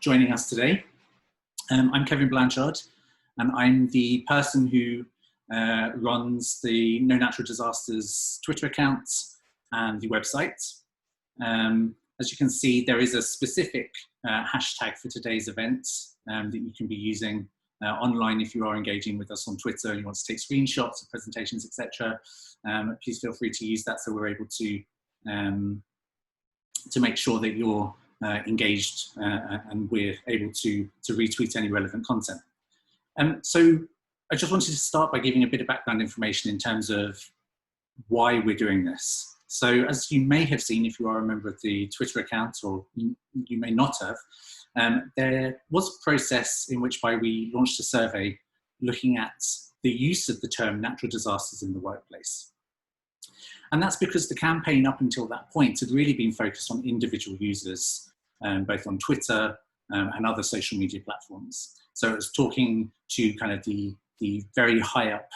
joining us today. I'm Kevin Blanchard, and I'm the person who runs the No Natural Disasters Twitter account and the website. As you can see, there is a specific hashtag for today's event that you can be using online if you are engaging with us on Twitter and you want to take screenshots of presentations, etc. Please feel free to use that so we're able to make sure that you're engaged and we're able to retweet any relevant content. So I just wanted to start by giving a bit of background information in terms of why we're doing this. So as you may have seen, if you are a member of the Twitter account, or you may not have, there was a process in which we launched a survey looking at the use of the term natural disasters in the workplace. And that's because the campaign up until that point had really been focused on individual users, both on Twitter and other social media platforms. So it was talking to kind of the very high up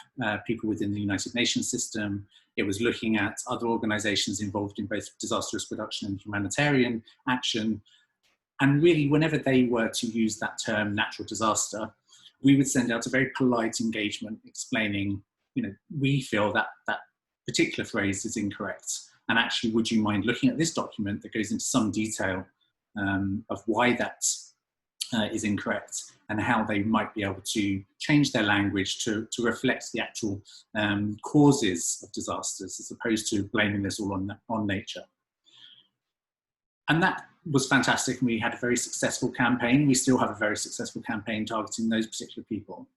people within the United Nations system. It was looking at other organizations involved in both disaster risk reduction and humanitarian action. And really, whenever they were to use that term natural disaster, we would send out a very polite engagement explaining, we feel that that particular phrase is incorrect. And actually, would you mind looking at this document that goes into some detail of why that is incorrect and how they might be able to change their language to reflect the actual causes of disasters, as opposed to blaming this all on nature. And that was fantastic, and we had a very successful campaign. We still have a very successful campaign targeting those particular people.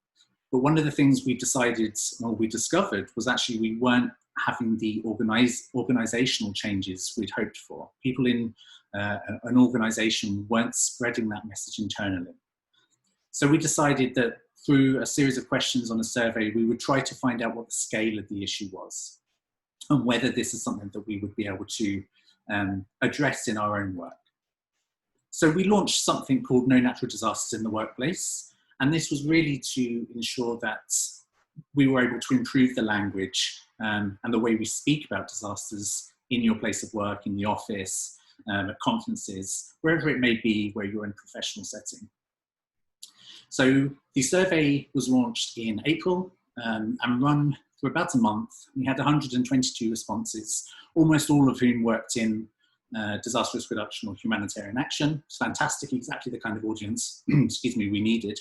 But one of the things we discovered was actually we weren't having the organizational changes we'd hoped for. People in an organization weren't spreading that message internally. So we decided that through a series of questions on a survey, we would try to find out what the scale of the issue was and whether this is something that we would be able to address in our own work. So we launched something called No Natural Disasters in the Workplace. And this was really to ensure that we were able to improve the language and the way we speak about disasters in your place of work, in the office, at conferences, wherever it may be where you're in a professional setting. So the survey was launched in April and run for about a month. We had 122 responses, almost all of whom worked in disaster risk reduction or humanitarian action. It's fantastic, exactly the kind of audience, excuse me, we needed.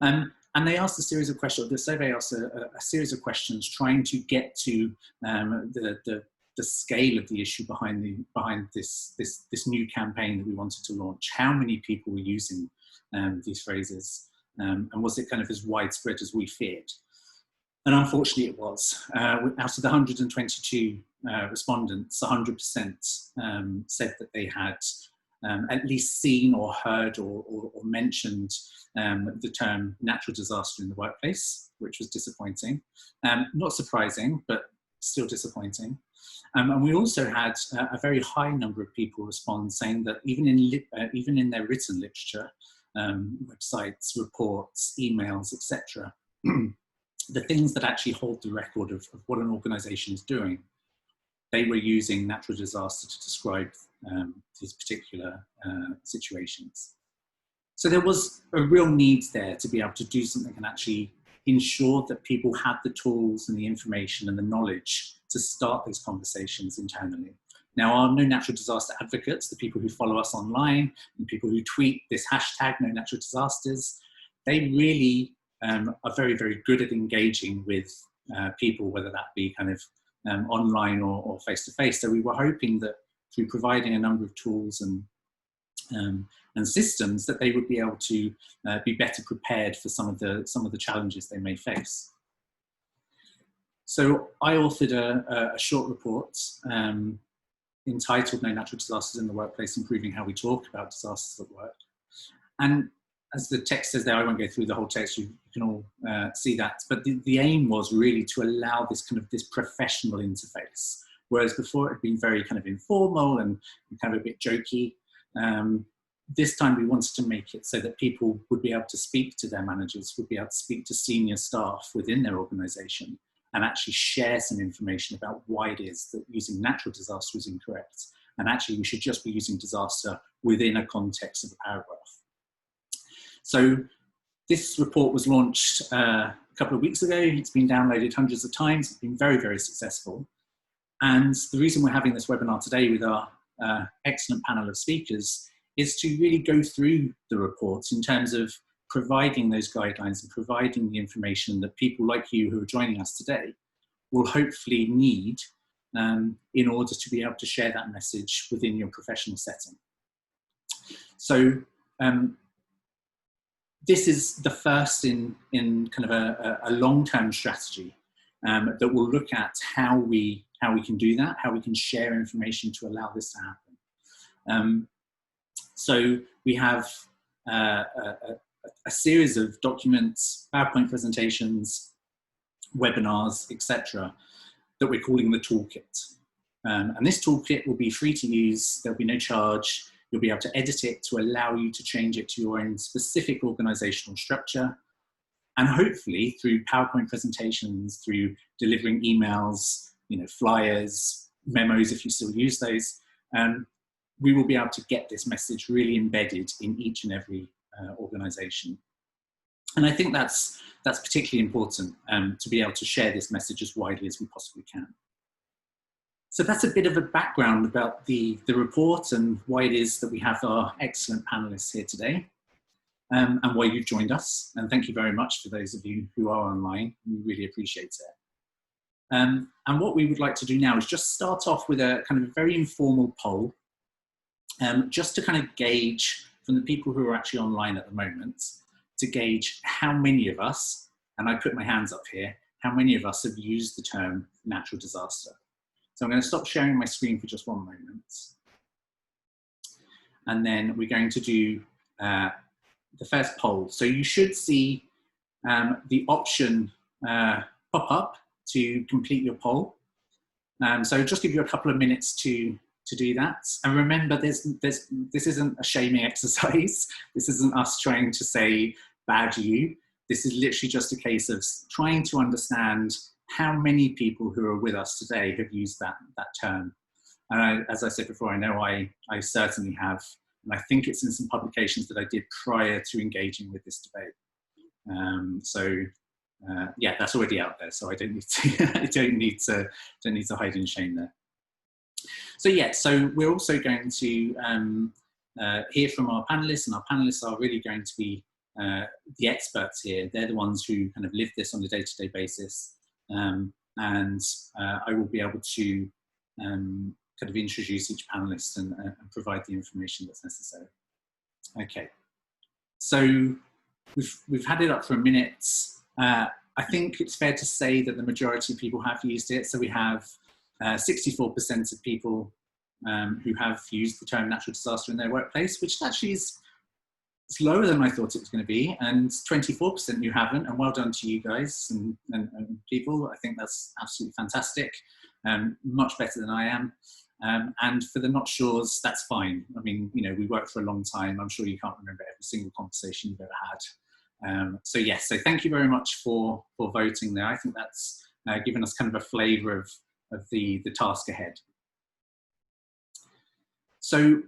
And they asked a series of questions, the survey asked a series of questions trying to get to the scale of the issue behind this new campaign that we wanted to launch. How many people were using these phrases, and was it kind of as widespread as we feared? And unfortunately it was. Out of the 122 respondents, 100% said that they had at least seen or heard or mentioned the term natural disaster in the workplace, which was disappointing. Not surprising, but still disappointing. And we also had a very high number of people respond saying that even in their written literature, websites, reports, emails, etc., the things that actually hold the record of what an organization is doing, they were using natural disaster to describe these particular situations. So there was a real need there to be able to do something and actually ensure that people had the tools and the information and the knowledge to start these conversations internally. Now, our No Natural Disaster advocates, the people who follow us online and people who tweet this hashtag No Natural Disasters, they really are very, very good at engaging with people, whether that be kind of online or face-to-face. So we were hoping that through providing a number of tools and systems that they would be able to be better prepared for some of the challenges they may face. So I authored a short report entitled No Natural Disasters in the Workplace, Improving How We Talk About Disasters at Work. And as the text says there, I won't go through the whole text, you can all see that, but the aim was really to allow this professional interface, whereas before it had been very kind of informal and kind of a bit jokey. This time we wanted to make it so that people would be able to speak to their managers, would be able to speak to senior staff within their organization and actually share some information about why it is that using natural disaster is incorrect and actually we should just be using disaster within a context of a paragraph. So this report was launched a couple of weeks ago. It's been downloaded hundreds of times. It's been very, very successful. And the reason we're having this webinar today with our excellent panel of speakers is to really go through the reports in terms of providing those guidelines and providing the information that people like you who are joining us today will hopefully need in order to be able to share that message within your professional setting. So this is the first in kind of a long-term strategy that will look at how we can do that, how we can share information to allow this to happen. So we have a series of documents, PowerPoint presentations, webinars, etc., that we're calling the toolkit. And this toolkit will be free to use. There'll be no charge. You'll be able to edit it to allow you to change it to your own specific organizational structure. And hopefully through PowerPoint presentations, through delivering emails, flyers, memos, if you still use those, we will be able to get this message really embedded in each and every organization. And I think that's particularly important to be able to share this message as widely as we possibly can. So that's a bit of a background about the report and why it is that we have our excellent panelists here today, and why you've joined us. And thank you very much for those of you who are online. We really appreciate it. And what we would like to do now is just start off with a kind of very informal poll, just to kind of gauge from the people who are actually online at the moment, to gauge how many of us, and I put my hands up here, how many of us have used the term natural disaster. So I'm going to stop sharing my screen for just one moment. And then we're going to do the first poll. So you should see the option pop up to complete your poll. So just give you a couple of minutes to do that. And remember, this isn't a shaming exercise. This isn't us trying to say bad you. This is literally just a case of trying to understand how many people who are with us today have used that term. And as I said before, I know I certainly have. And I think it's in some publications that I did prior to engaging with this debate. Yeah, that's already out there. So I don't need to, I don't need to hide in shame there. So yeah, so we're also going to hear from our panelists, and our panelists are really going to be the experts here. They're the ones who kind of live this on a day-to-day basis. And I will be able to kind of introduce each panelist and provide the information that's necessary. Okay, so we've had it up for a minute. I think it's fair to say that the majority of people have used it. So we have 64% of people who have used the term natural disaster in their workplace, which actually is lower than I thought it was going to be, and 24% who haven't, and well done to you guys and people. I think that's absolutely fantastic, much better than I am. And for the not sures, that's fine. I mean, we work for a long time. I'm sure you can't remember every single conversation you've ever had. So yes, so thank you very much for voting there. I think that's given us kind of a flavour of the task ahead. So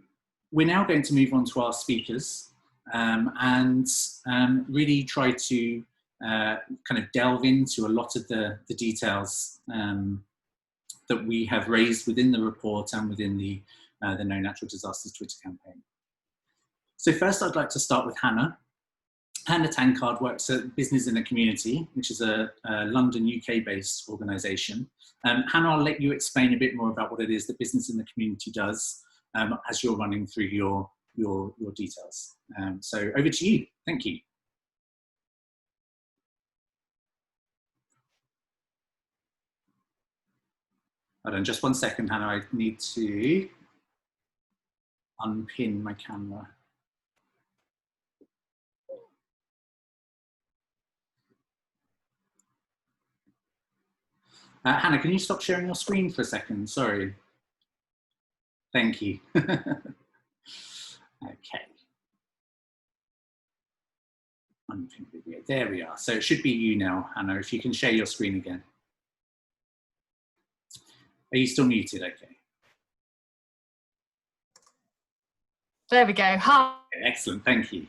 we're now going to move on to our speakers and really try to kind of delve into a lot of the details that we have raised within the report and within the No Natural Disasters Twitter campaign. So first I'd like to start with Hannah. Hannah Tankard works at Business in the Community, which is a London, UK-based organisation. Hannah, I'll let you explain a bit more about what it is that Business in the Community does as you're running through your details. So over to you. Thank you. Hold on, just one second, Hannah. I need to unpin my camera. Hannah, can you stop sharing your screen for a second? Sorry. Thank you. Okay. Unpin video. There we are. So it should be you now, Hannah, if you can share your screen again. Are you still muted? Okay. There we go. Hi. Excellent, thank you.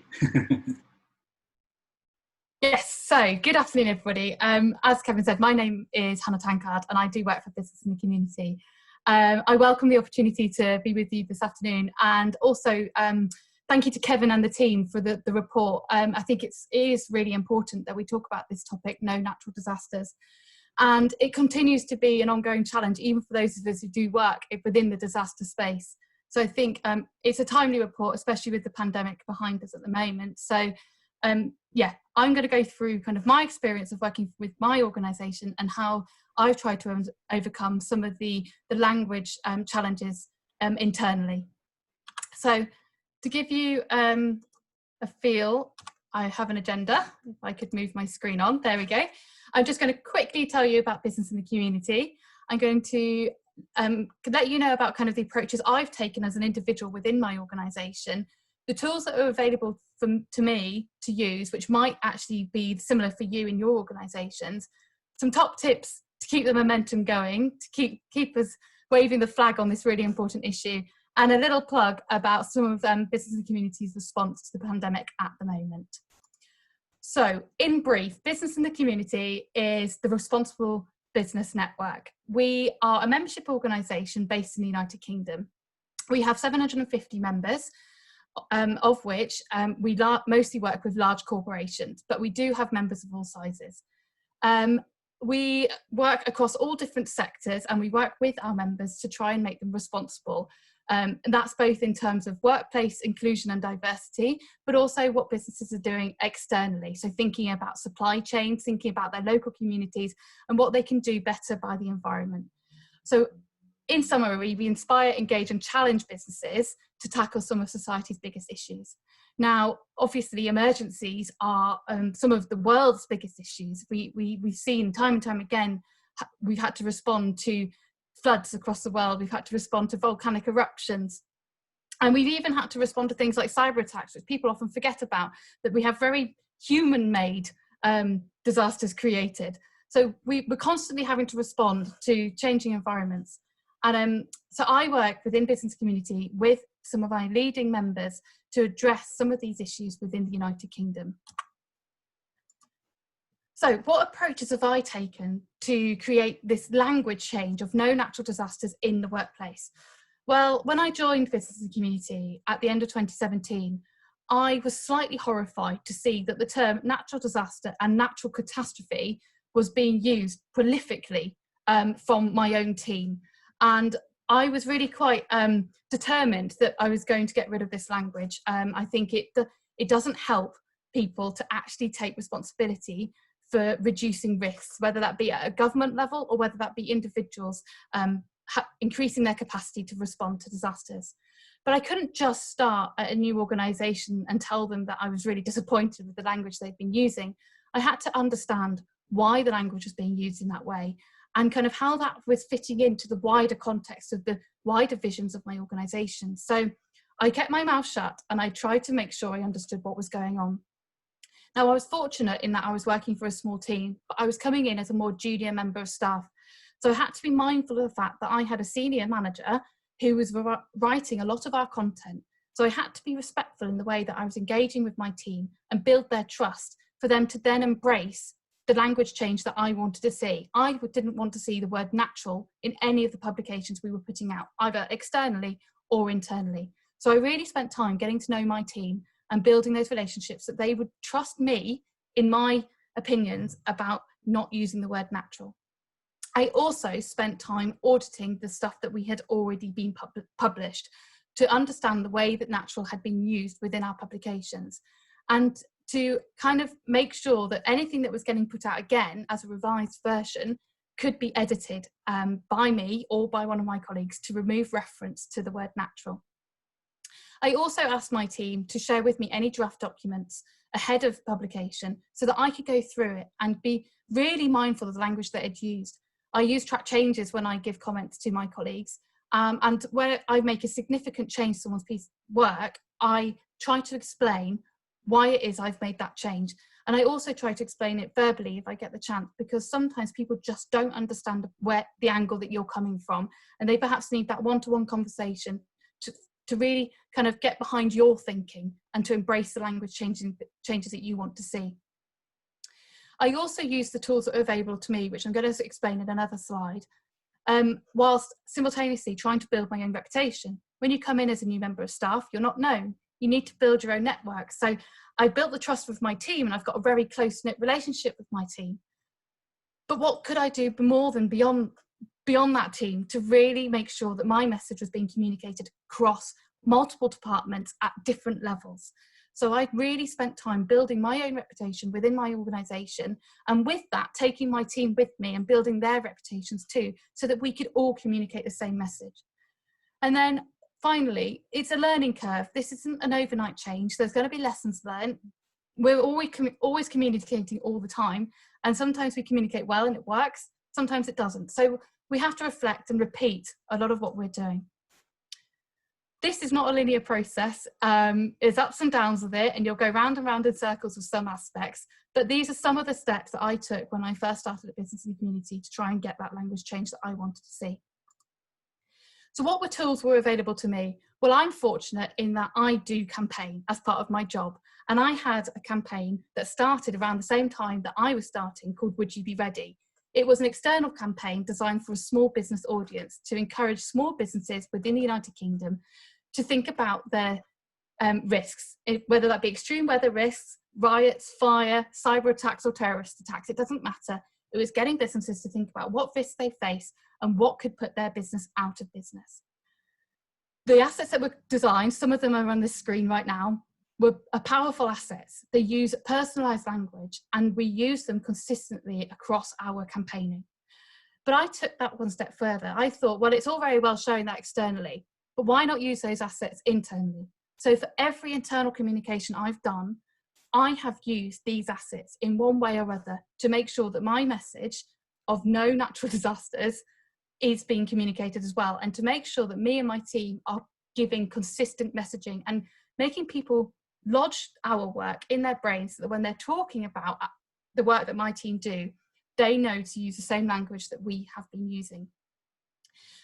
Yes, so good afternoon, everybody. As Kevin said, my name is Hannah Tankard and I do work for Business in the Community. I welcome the opportunity to be with you this afternoon, and also thank you to Kevin and the team for the report. I think it is really important that we talk about this topic, no natural disasters. And it continues to be an ongoing challenge, even for those of us who do work within the disaster space. So I think it's a timely report, especially with the pandemic behind us at the moment. So yeah, I'm going to go through kind of my experience of working with my organisation and how I've tried to overcome some of the language challenges internally. So to give you a feel, I have an agenda. If I could move my screen on, there we go. I'm just going to quickly tell you about Business in the Community. I'm going to let you know about kind of the approaches I've taken as an individual within my organisation, the tools that are available to me to use, which might actually be similar for you in your organisations, some top tips to keep the momentum going, to keep us waving the flag on this really important issue, and a little plug about some of Business in the Community's response to the pandemic at the moment. So, in brief, Business in the Community is the responsible business network. We are a membership organisation based in the United Kingdom. We have 750 members, of which we mostly work with large corporations, but we do have members of all sizes. We work across all different sectors, and we work with our members to try and make them responsible. And that's both in terms of workplace inclusion and diversity, but also what businesses are doing externally. So thinking about supply chains, thinking about their local communities and what they can do better by the environment. So in summary, we inspire, engage and challenge businesses to tackle some of society's biggest issues. Now, obviously, emergencies are some of the world's biggest issues. We've seen time and time again, we've had to respond to floods across the world, we've had to respond to volcanic eruptions, and we've even had to respond to things like cyber attacks, which people often forget about, that we have very human-made disasters created. So we're constantly having to respond to changing environments. And so I work within Business Community with some of my leading members to address some of these issues within the United Kingdom. So what approaches have I taken to create this language change of no natural disasters in the workplace? Well, when I joined Business and Community at the end of 2017, I was slightly horrified to see that the term natural disaster and natural catastrophe was being used prolifically from my own team. And I was really quite determined that I was going to get rid of this language. I think it doesn't help people to actually take responsibility for reducing risks, whether that be at a government level or whether that be individuals increasing their capacity to respond to disasters. But I couldn't just start at a new organisation and tell them that I was really disappointed with the language they've been using. I had to understand why the language was being used in that way and kind of how that was fitting into the wider context of the wider visions of my organisation. So I kept my mouth shut and I tried to make sure I understood what was going on. Now, I was fortunate in that I was working for a small team, but I was coming in as a more junior member of staff. So I had to be mindful of the fact that I had a senior manager who was writing a lot of our content. So I had to be respectful in the way that I was engaging with my team and build their trust for them to then embrace the language change that I wanted to see. I didn't want to see the word natural in any of the publications we were putting out, either externally or internally. So I really spent time getting to know my team and building those relationships that they would trust me in my opinions about not using the word natural. I also spent time auditing the stuff that we had already been published to understand the way that natural had been used within our publications, and to kind of make sure that anything that was getting put out again as a revised version could be edited by me or by one of my colleagues to remove reference to the word natural. I also asked my team to share with me any draft documents ahead of publication so that I could go through it and be really mindful of the language that I'd used. I use track changes when I give comments to my colleagues, and where I make a significant change to someone's piece of work, I try to explain why it is I've made that change. And I also try to explain it verbally if I get the chance, because sometimes people just don't understand where the angle that you're coming from, and they perhaps need that one-to-one conversation to really kind of get behind your thinking and to embrace the language changes that you want to see. I also use the tools that are available to me, which I'm going to explain in another slide, whilst simultaneously trying to build my own reputation. When you come in as a new member of staff, you're not known. You need to build your own network. So I built the trust with my team, and I've got a very close-knit relationship with my team. But what could I do more than beyond that team to really make sure that my message was being communicated across multiple departments at different levels? So I really spent time building my own reputation within my organisation, and with that, taking my team with me and building their reputations too, so that we could all communicate the same message. And then finally, it's a learning curve. This isn't an overnight change. There's going to be lessons learned. We're always communicating all the time, and sometimes we communicate well and it works, sometimes it doesn't. So we have to reflect and repeat a lot of what we're doing. This is not a linear process. There's ups and downs with it, and you'll go round and round in circles with some aspects, but these are some of the steps that I took when I first started at Business and Community to try and get that language change that I wanted to see. So what tools were available to me? Well, I'm fortunate in that I do campaign as part of my job, and I had a campaign that started around the same time that I was starting, called Would You Be Ready? It was an external campaign designed for a small business audience to encourage small businesses within the United Kingdom to think about their risks, whether that be extreme weather risks, riots, fire, cyber attacks or terrorist attacks. It doesn't matter. It was getting businesses to think about what risks they face and what could put their business out of business. The assets that were designed, some of them are on the screen right now, were powerful assets. They use personalised language, and we use them consistently across our campaigning. But I took that one step further. I thought, well, it's all very well showing that externally, but why not use those assets internally? So for every internal communication I've done, I have used these assets in one way or other to make sure that my message of no natural disasters is being communicated as well, and to make sure that me and my team are giving consistent messaging and making people lodge our work in their brains so that when they're talking about the work that my team do, they know to use the same language that we have been using.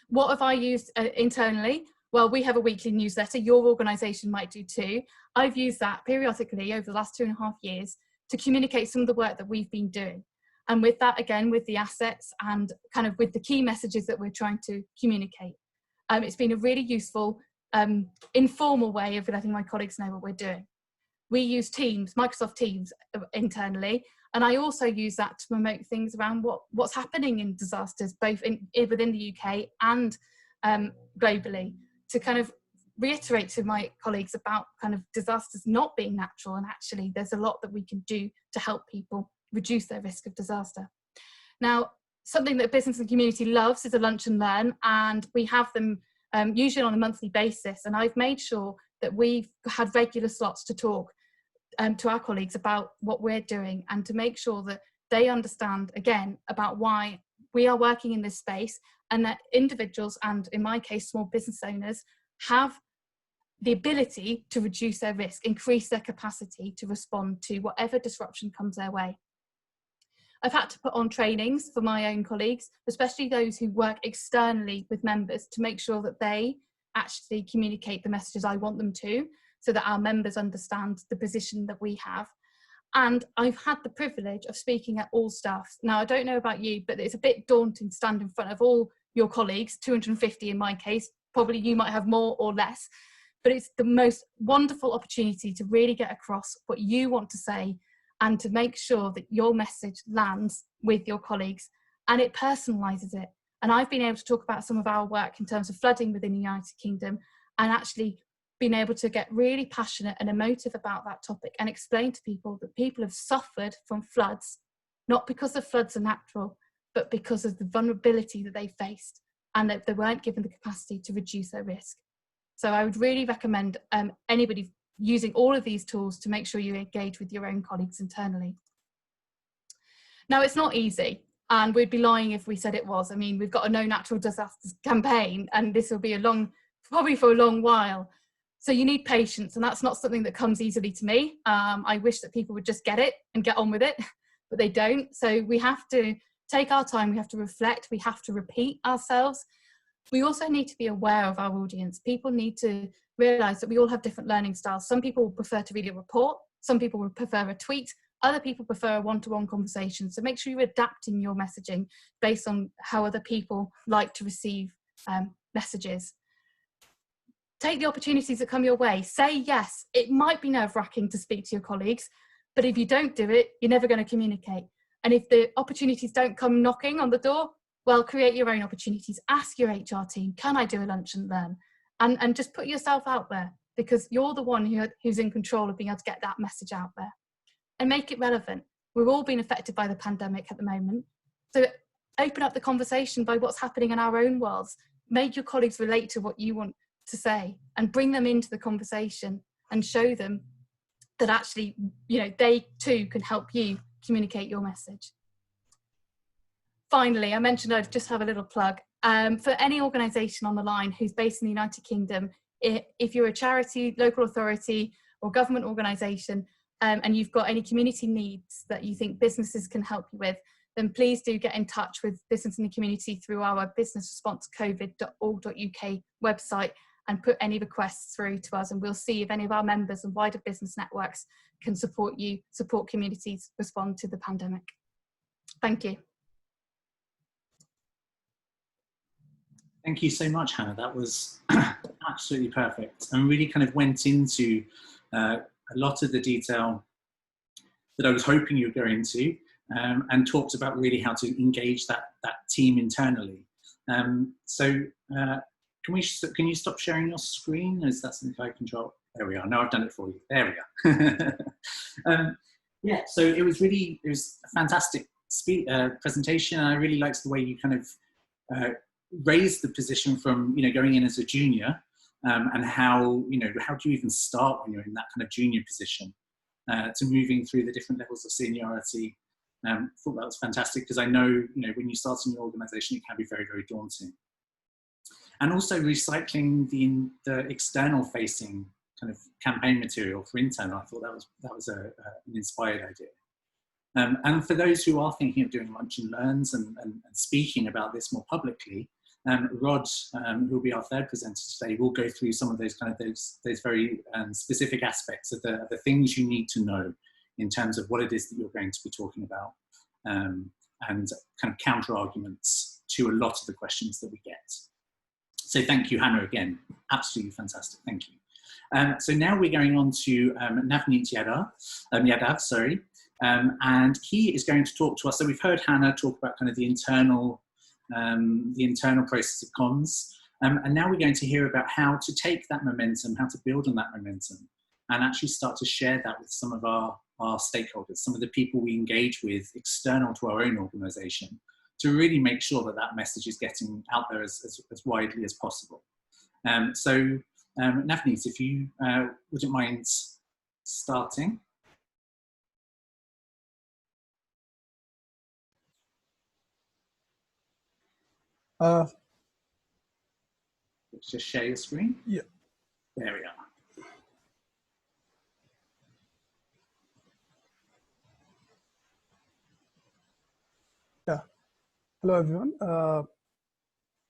What have I used internally? Well, we have a weekly newsletter. Your organisation might do too. I've used that periodically over the last 2.5 years to communicate some of the work that we've been doing. And with that, again, with the assets and kind of with the key messages that we're trying to communicate. It's been a really useful, informal way of letting my colleagues know what we're doing. We use Teams, Microsoft Teams internally, and I also use that to promote things around what's happening in disasters, both within the UK and globally, to kind of reiterate to my colleagues about kind of disasters not being natural, and actually there's a lot that we can do to help people reduce their risk of disaster. Now, something that Business and Community loves is a lunch and learn, and we have them usually on a monthly basis, and I've made sure that we've had regular slots to talk to our colleagues about what we're doing, and to make sure that they understand, again, about why we are working in this space, and that individuals, and in my case, small business owners, have the ability to reduce their risk, increase their capacity to respond to whatever disruption comes their way. I've had to put on trainings for my own colleagues, especially those who work externally with members, to make sure that they actually communicate the messages I want them to, so that our members understand the position that we have. And I've had the privilege of speaking at all staffs. Now, I don't know about you, but it's a bit daunting to stand in front of all your colleagues, 250 in my case. Probably you might have more or less, but it's the most wonderful opportunity to really get across what you want to say, and to make sure that your message lands with your colleagues, and it personalises it. And I've been able to talk about some of our work in terms of flooding within the United Kingdom, and actually been able to get really passionate and emotive about that topic, and explain to people that people have suffered from floods, not because the floods are natural, but because of the vulnerability that they faced, and that they weren't given the capacity to reduce their risk. So I would really recommend anybody using all of these tools to make sure you engage with your own colleagues internally. Now, it's not easy, and we'd be lying if we said it was. I mean, we've got a no natural disasters campaign, and this will be probably for a long while. So you need patience, and that's not something that comes easily to me. I wish that people would just get it and get on with it, but they don't. So we have to take our time, we have to reflect, we have to repeat ourselves. We also need to be aware of our audience. People need to realise that we all have different learning styles. Some people prefer to read a report, some people would prefer a tweet, other people prefer a one-to-one conversation. So make sure you're adapting your messaging based on how other people like to receive messages. Take the opportunities that come your way. Say yes. It might be nerve-wracking to speak to your colleagues, but if you don't do it, you're never going to communicate. And if the opportunities don't come knocking on the door, well, create your own opportunities. Ask your HR team, can I do a lunch and learn? And just put yourself out there, because you're the one who's in control of being able to get that message out there. And make it relevant. We're all being affected by the pandemic at the moment. So open up the conversation by what's happening in our own worlds. Make your colleagues relate to what you want to say and bring them into the conversation and show them that actually, they too can help you communicate your message. Finally, I mentioned I'd just have a little plug. For any organisation on the line who's based in the United Kingdom, if you're a charity, local authority or government organisation, and you've got any community needs that you think businesses can help you with, then please do get in touch with Business in the Community through our businessresponsecovid.org.uk website and put any requests through to us, and we'll see if any of our members and wider business networks can support communities respond to the pandemic. Thank you. Thank you so much, Hannah. That was absolutely perfect and really kind of went into a lot of the detail that I was hoping you were going to, and talked about really how to engage that team internally. Can you stop sharing your screen? Is that something I control? There we are. No, I've done it for you. There we are. Yeah, so it was a fantastic presentation. And I really liked the way you kind of raised the position from, going in as a junior, and how do you even start when you're in that kind of junior position, to moving through the different levels of seniority. Thought that was fantastic, because I know, when you start in your organisation, it can be very, very daunting. And also recycling the external facing kind of campaign material for internal. I thought that was an inspired idea. And for those who are thinking of doing lunch and learns and speaking about this more publicly, Rod, who will be our third presenter today, will go through some of those those very specific aspects of the things you need to know in terms of what it is that you're going to be talking about, and kind of counter arguments to a lot of the questions that we get. So thank you, Hannah, again. Absolutely fantastic. Thank you. So now we're going on to Navneet Yadav, and he is going to talk to us. So we've heard Hannah talk about kind of the internal process of comms, and now we're going to hear about how to take that momentum, how to build on that momentum, and actually start to share that with some of our stakeholders, some of the people we engage with external to our own organisation, to really make sure that that message is getting out there as widely as possible. Navneet, if you wouldn't mind starting. Just share your screen. Yeah. There we are. Yeah. Hello, everyone.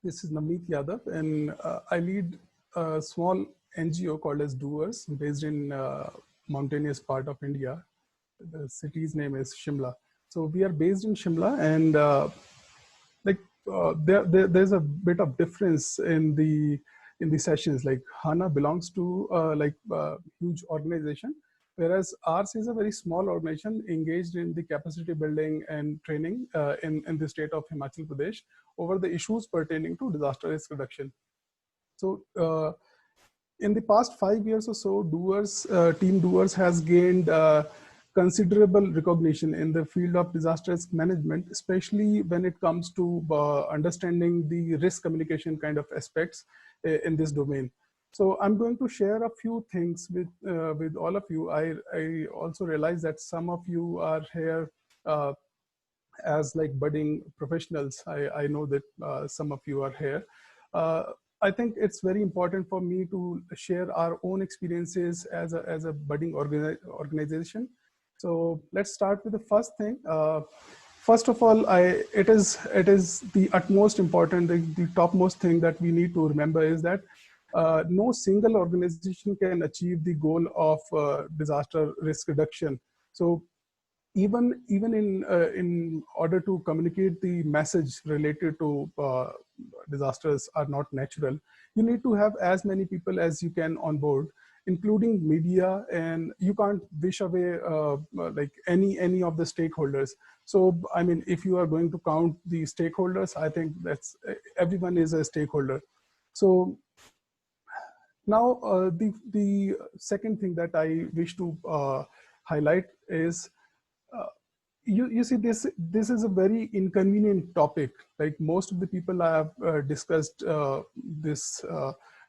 This is Navneet Yadav, and I lead a small NGO called as Doers, based in mountainous part of India. The city's name is Shimla. So we are based in Shimla, and there's a bit of difference in the sessions. Like Hannah belongs to huge organization, whereas ours is a very small organization engaged in the capacity building and training in the state of Himachal Pradesh over the issues pertaining to disaster risk reduction. So in the past 5 years or so, Team Doers has gained considerable recognition in the field of disaster risk management, especially when it comes to understanding the risk communication kind of aspects in this domain. So I'm going to share a few things with all of you. I also realize that some of you are here as like budding professionals. I know that some of you are here. I think it's very important for me to share our own experiences as a budding organization. So let's start with the first thing. First of all, it is the utmost important, the topmost thing that we need to remember is that no single organization can achieve the goal of disaster risk reduction. So even in order to communicate the message related to disasters are not natural, you need to have as many people as you can on board, including media, and you can't wish away like any of the stakeholders. So I mean, if you are going to count the stakeholders, I think that's everyone is a stakeholder. So now the second thing that I wish to highlight is you see, this is a very inconvenient topic. Like most of the people I have discussed this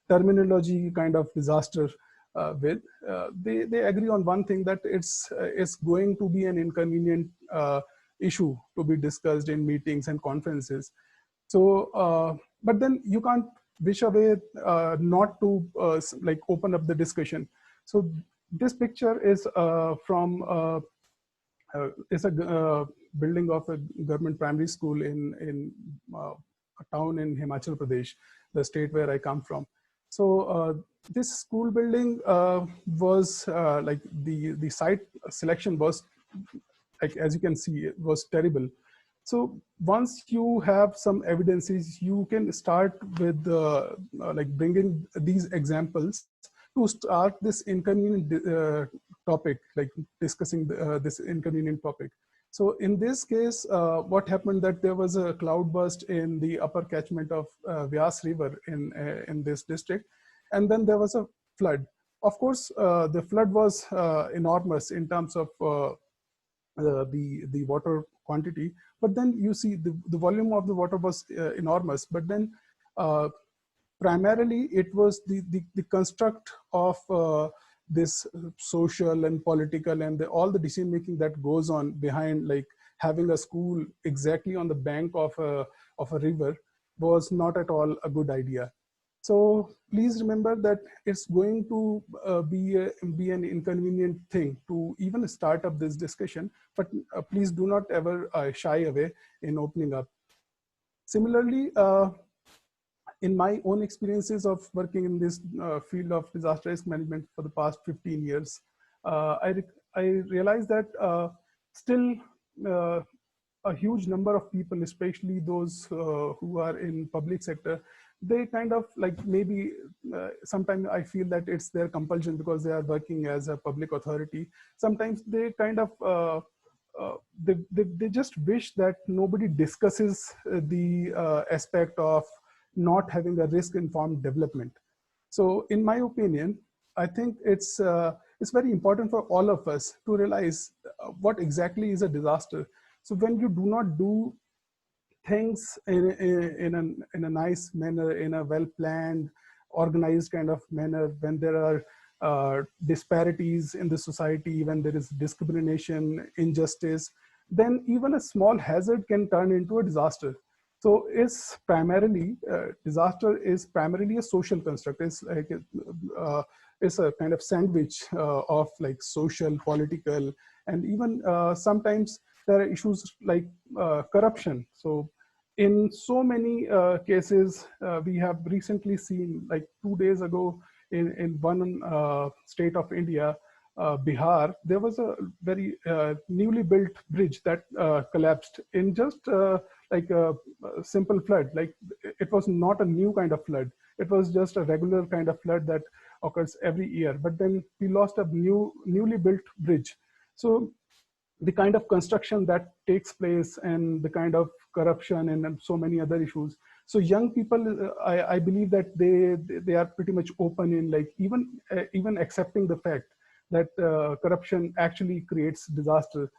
terminology kind of disaster with, they agree on one thing, that it's going to be an inconvenient issue to be discussed in meetings and conferences. So, but then you can't wish away not to like open up the discussion. So this picture is from it's a building of a government primary school in a town in Himachal Pradesh, the state where I come from. So this school building was like the site selection was, like as you can see, it was terrible. So once you have some evidences, you can start with like bringing these examples to start this inconvenient topic, like discussing this inconvenient topic. So in this case, what happened that there was a cloudburst in the upper catchment of Vyas River in this district, and then there was a flood. Of course, the flood was enormous in terms of the water quantity, but then you see the volume of the water was enormous, but then primarily it was the construct of this social and political and all the decision making that goes on behind, like having a school exactly on the bank of a river was not at all a good idea. So please remember that it's going to be an inconvenient thing to even start up this discussion, but please do not ever shy away in opening up. Similarly, in my own experiences of working in this field of disaster risk management for the past 15 years, I realized that still a huge number of people, especially those who are in public sector, they kind of like maybe sometimes I feel that it's their compulsion because they are working as a public authority. Sometimes they kind of they just wish that nobody discusses the aspect of not having a risk-informed development. So in my opinion, I think it's very important for all of us to realize what exactly is a disaster. So when you do not do things in a nice manner, in a well-planned, organized kind of manner, when there are disparities in the society, when there is discrimination, injustice, then even a small hazard can turn into a disaster. So it's primarily, disaster is primarily a social construct. It's like it's a kind of sandwich of like social, political, and even sometimes there are issues like corruption. So in so many cases, we have recently seen, like 2 days ago in one state of India, Bihar, there was a very newly built bridge that collapsed in just like a simple flood. Like it was not a new kind of flood. It was just a regular kind of flood that occurs every year. But then we lost a newly built bridge. So the kind of construction that takes place and the kind of corruption and so many other issues. So young people, I believe that they are pretty much open in like even accepting the fact that corruption actually creates disaster.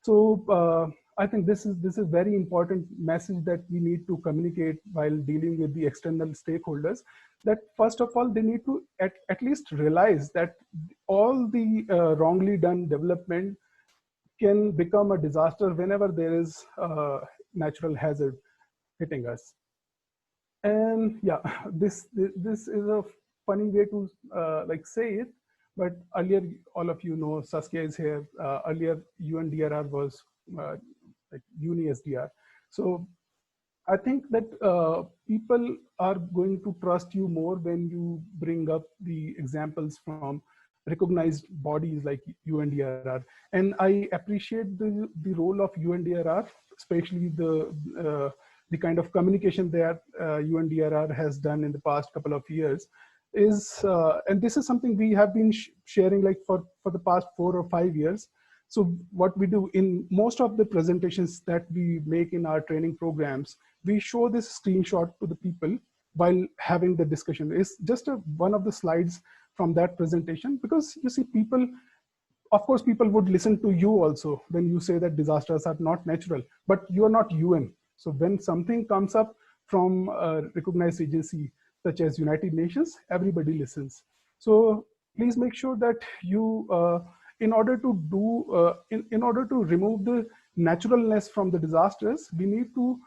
So I think this is very important message that we need to communicate while dealing with the external stakeholders, that first of all, they need to at least realize that all the wrongly done development can become a disaster whenever there is a natural hazard hitting us. And yeah, this is a funny way to like say it, but earlier, all of you know, Saskia is here. Earlier, UNDRR was like UniSDR. So I think that people are going to trust you more when you bring up the examples from recognized bodies like UNDRR. And I appreciate the role of UNDRR, especially the kind of communication that UNDRR has done in the past couple of years. And this is something we have been sharing like for the past 4 or 5 years. So what we do in most of the presentations that we make in our training programs, we show this screenshot to the people while having the discussion. It's just one of the slides from that presentation, because you see people, of course, people would listen to you also when you say that disasters are not natural, but you are not UN. So when something comes up from a recognized agency such as United Nations, everybody listens. So please make sure that you, in order to do, in order to remove the naturalness from the disasters, we need to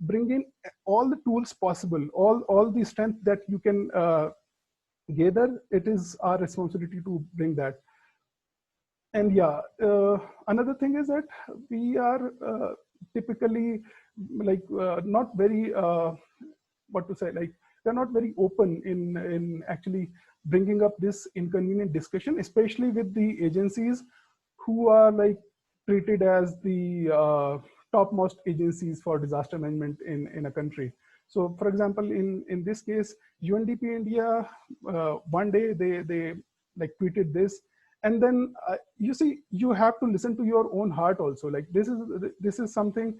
bring in all the tools possible, all the strength that you can gather. It is our responsibility to bring that. And yeah, another thing is that we are typically like not very, what to say, like they're not very open in actually bringing up this inconvenient discussion, especially with the agencies who are like treated as the topmost agencies for disaster management in a country. So for example, in this case, UNDP India, one day they like tweeted this, and then you see, you have to listen to your own heart also. Like this is something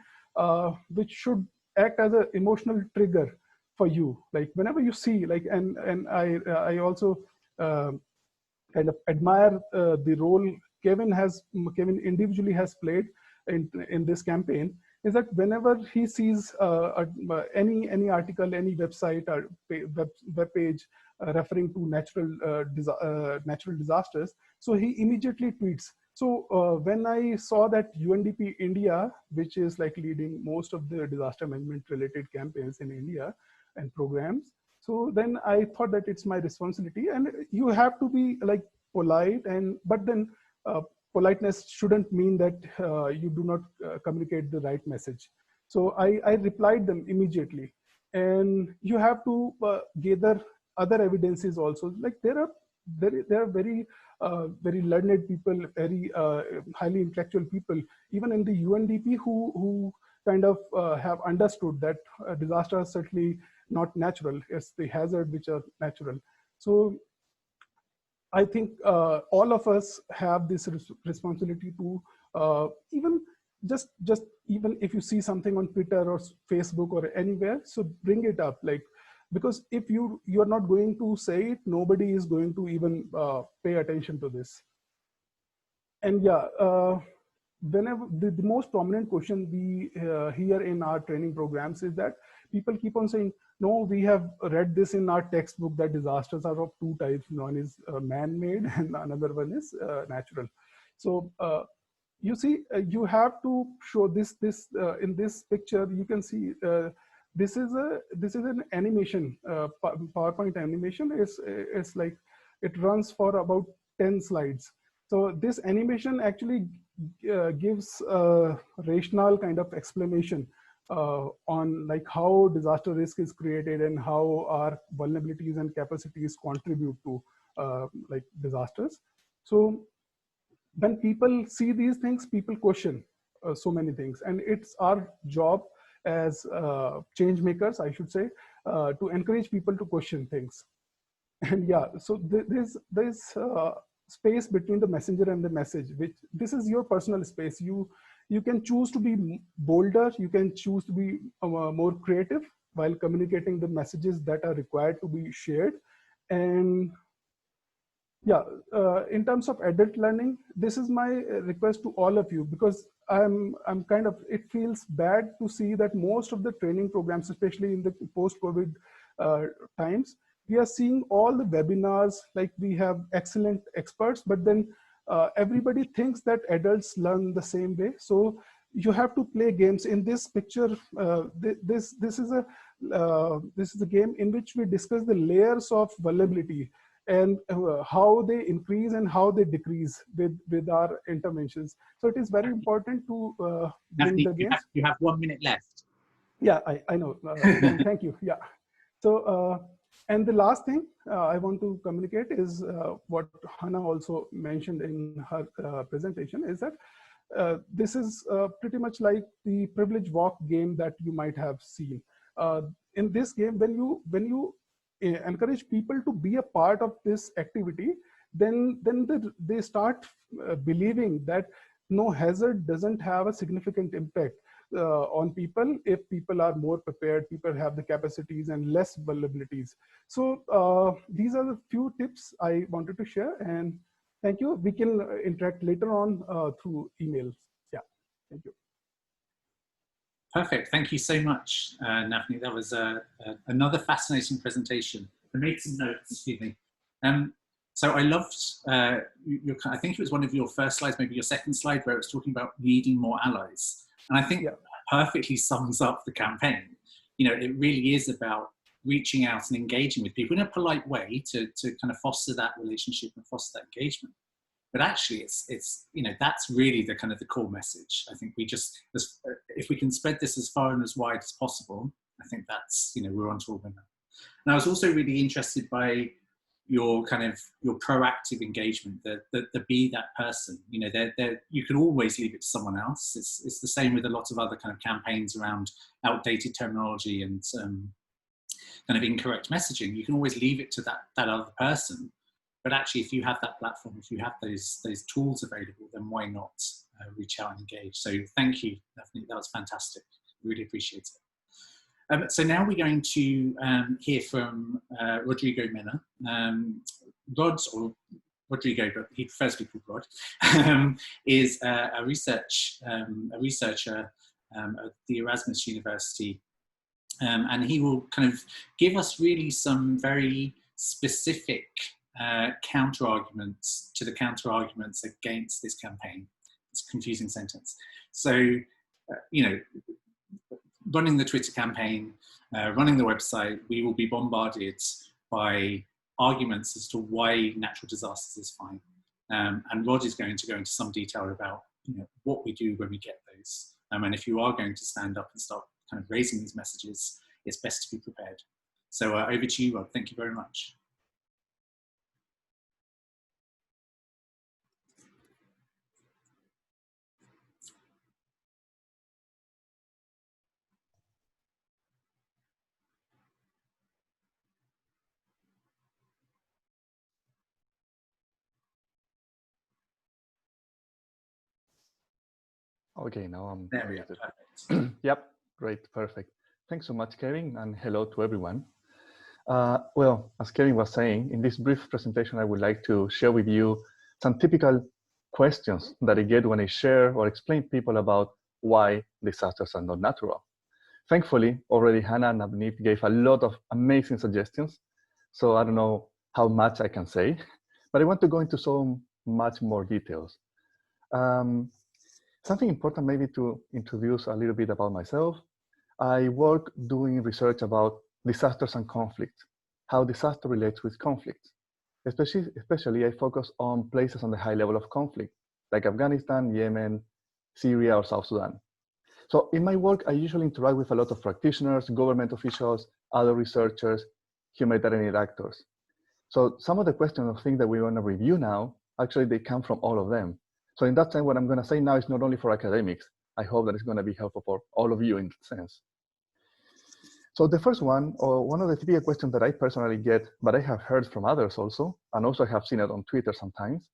which should act as an emotional trigger for you. Like whenever you see, like, and I also kind of admire the role Kevin individually has played in this campaign, is that whenever he sees any article, any website or web page referring to natural disasters, so he immediately tweets. So when I saw that UNDP India, which is like leading most of the disaster management related campaigns in India and programs, so then I thought that it's my responsibility, and you have to be like polite, but then politeness shouldn't mean that you do not communicate the right message. So I replied them immediately, and you have to gather other evidences also. Like there are very learned people, very highly intellectual people, even in the UNDP, who kind of have understood that disaster is certainly not natural. It's the hazard which are natural. So I think all of us have this responsibility to even even if you see something on Twitter or Facebook or anywhere, so bring it up. Like, because if you are not going to say it, nobody is going to even pay attention to this. And yeah, whenever the most prominent question we hear in our training programs is that people keep on saying, no, we have read this in our textbook that disasters are of 2 types. One is man-made and another one is natural. So you see, you have to show this in this picture. You can see this is an animation, PowerPoint animation. It's like it runs for about 10 slides. So this animation actually gives a rational kind of explanation on like how disaster risk is created and how our vulnerabilities and capacities contribute to like disasters. So when people see these things, people question so many things, and it's our job as change makers, I should say, to encourage people to question things. And yeah, so there's space between the messenger and the message, which this is your personal space. You can choose to be bolder, you can choose to be more creative while communicating the messages that are required to be shared. And yeah, in terms of adult learning, this is my request to all of you, because I'm kind of, it feels bad to see that most of the training programs, especially in the post-COVID times, we are seeing all the webinars, like we have excellent experts, but then everybody thinks that adults learn the same way. So you have to play games. In this picture, this is a game in which we discuss the layers of vulnerability and how they increase and how they decrease with our interventions. So it is very important to bring the games. You have 1 minute left. Yeah, I know. Thank you. Yeah. So, and the last thing I want to communicate is what Hannah also mentioned in her presentation is that this is pretty much like the privilege walk game that you might have seen. In this game, when you encourage people to be a part of this activity, then they start believing that no, hazard doesn't have a significant impact on people if people are more prepared, people have the capacities and less vulnerabilities. So these are the few tips I wanted to share, and thank you. We can interact later on through emails. Yeah, thank you. Perfect. Thank you so much, Navneet. That was another fascinating presentation. I made some notes, excuse me. So I loved, I think it was one of your first slides, maybe your second slide, where it was talking about needing more allies. And I think that perfectly sums up the campaign. You know, it really is about reaching out and engaging with people in a polite way to kind of foster that relationship and foster that engagement. But actually, it's you know, that's really the kind of the core message. I think we just, if we can spread this as far and as wide as possible, I think that's, you know, we're onto a winner. And I was also really interested by your kind of your proactive engagement, the be that person. You know, you can always leave it to someone else. It's the same with a lot of other kind of campaigns around outdated terminology and kind of incorrect messaging. You can always leave it to that other person. But actually, if you have that platform, if you have those tools available, then why not reach out and engage? So thank you, Navneet. That was fantastic. Really appreciate it. So now we're going to hear from Rodrigo Mena. Rodrigo, but he prefers to be called Rod, is a researcher at the Erasmus University. And he will kind of give us really some very specific counter-arguments to the counter-arguments against this campaign. It's a confusing sentence. So, you know, running the Twitter campaign, running the website, we will be bombarded by arguments as to why natural disasters is fine. And Rod is going to go into some detail about, you know, what we do when we get those. And if you are going to stand up and start kind of raising these messages, it's best to be prepared. So over to you, Rod. Thank you very much. Okay, now I'm There we go. Yep, great, perfect. Thanks so much, Kevin, and hello to everyone. Well, as Kevin was saying, in this brief presentation, I would like to share with you some typical questions that I get when I share or explain to people about why disasters are not natural. Thankfully, already Hannah and Navneet gave a lot of amazing suggestions, so I don't know how much I can say, but I want to go into so much more details. Something important maybe to introduce a little bit about myself. I work doing research about disasters and conflict, how disaster relates with conflict. Especially I focus on places on the high level of conflict, like Afghanistan, Yemen, Syria, or South Sudan. So in my work, I usually interact with a lot of practitioners, government officials, other researchers, humanitarian actors. So some of the questions or things that we want to review now, actually they come from all of them. So in that sense, what I'm going to say now is not only for academics. I hope that it's going to be helpful for all of you in that sense. So the first one, or one of the typical questions that I personally get, but I have heard from others also, and also have seen it on Twitter sometimes,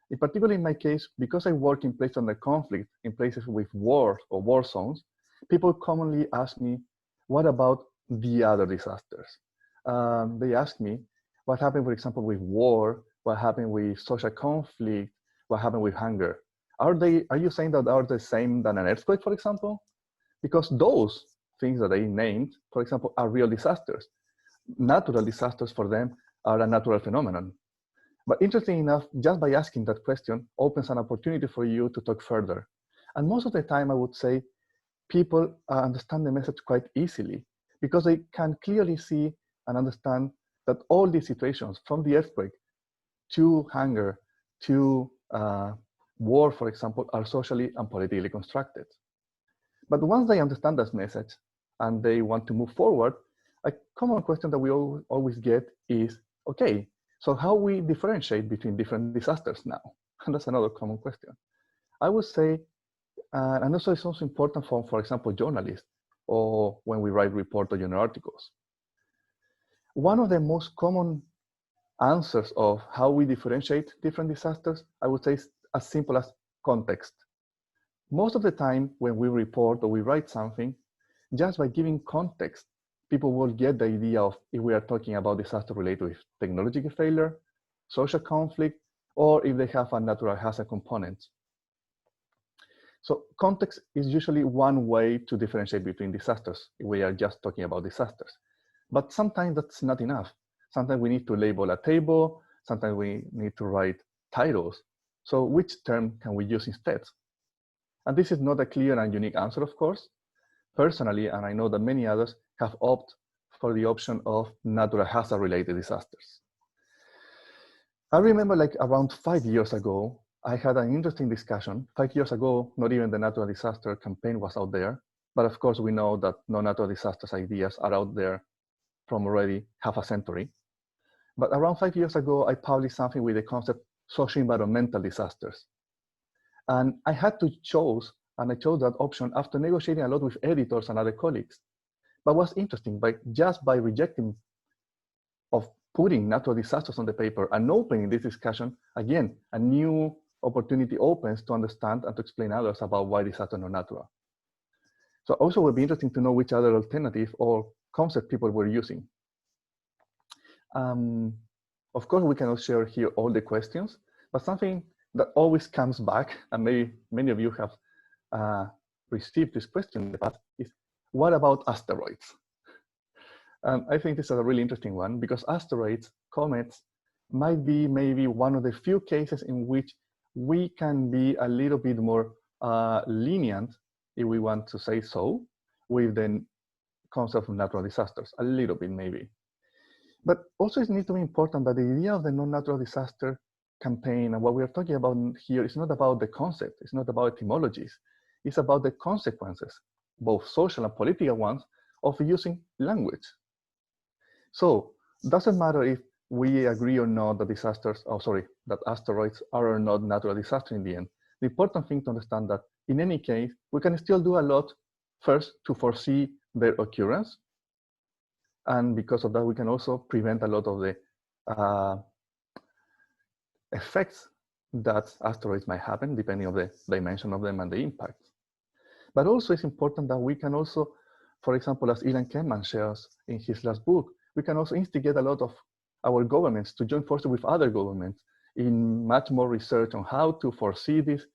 in particular in my case, because I work in places under conflict, in places with war or war zones, people commonly ask me, what about the other disasters? They ask me, what happened, for example, with war? What happened with social conflict? What happened with hunger? Are you saying that they are the same than an earthquake, for example? Because those things that they named, for example, are real disasters. Natural disasters for them are a natural phenomenon. But interesting enough, just by asking that question opens an opportunity for you to talk further. And most of the time, I would say, people understand the message quite easily because they can clearly see and understand that all these situations, from the earthquake to hunger to war, for example, are socially and politically constructed. But once they understand this message, and they want to move forward, a common question that we always get is, okay, so how we differentiate between different disasters now? And that's another common question. I would say, and also it's also important for example, journalists, or when we write report or journal articles. One of the most common answers of how we differentiate different disasters, I would say, is as simple as context. Most of the time when we report or we write something, just by giving context, people will get the idea of if we are talking about disaster related with technological failure, social conflict, or if they have a natural hazard component. So context is usually one way to differentiate between disasters if we are just talking about disasters. But sometimes that's not enough. Sometimes we need to label a table, sometimes we need to write titles. So which term can we use instead? And this is not a clear and unique answer, of course. Personally, and I know that many others have opted for the option of natural hazard related disasters. I remember like around 5 years ago, I had an interesting discussion. 5 years ago, not even the natural disaster campaign was out there. But of course, we know that non-natural disasters ideas are out there from already half a century. But around 5 years ago, I published something with the concept socio-environmental disasters. And I had to choose, and I chose that option after negotiating a lot with editors and other colleagues. But what's interesting, just by rejecting of putting natural disasters on the paper and opening this discussion, again, a new opportunity opens to understand and to explain others about why disasters are natural. So also it would be interesting to know which other alternative or concept people were using. Of course, we cannot share here all the questions, but something that always comes back, and maybe many of you have received this question in the past, is what about asteroids? I think this is a really interesting one because asteroids, comets, might be maybe one of the few cases in which we can be a little bit more lenient, if we want to say so, with the concept of natural disasters, a little bit maybe. But also it needs to be important that the idea of the non-natural disaster campaign and what we are talking about here is not about the concept, it's not about etymologies, it's about the consequences, both social and political ones, of using language. So it doesn't matter if we agree or not that that asteroids are or not natural disasters in the end. The important thing to understand that in any case, we can still do a lot first to foresee their occurrence. And because of that, we can also prevent a lot of the effects that asteroids might happen, depending on the dimension of them and the impact. But also it's important that we can also, for example, as Ilan Kempman shares in his last book, we can also instigate a lot of our governments to join forces with other governments in much more research on how to foresee this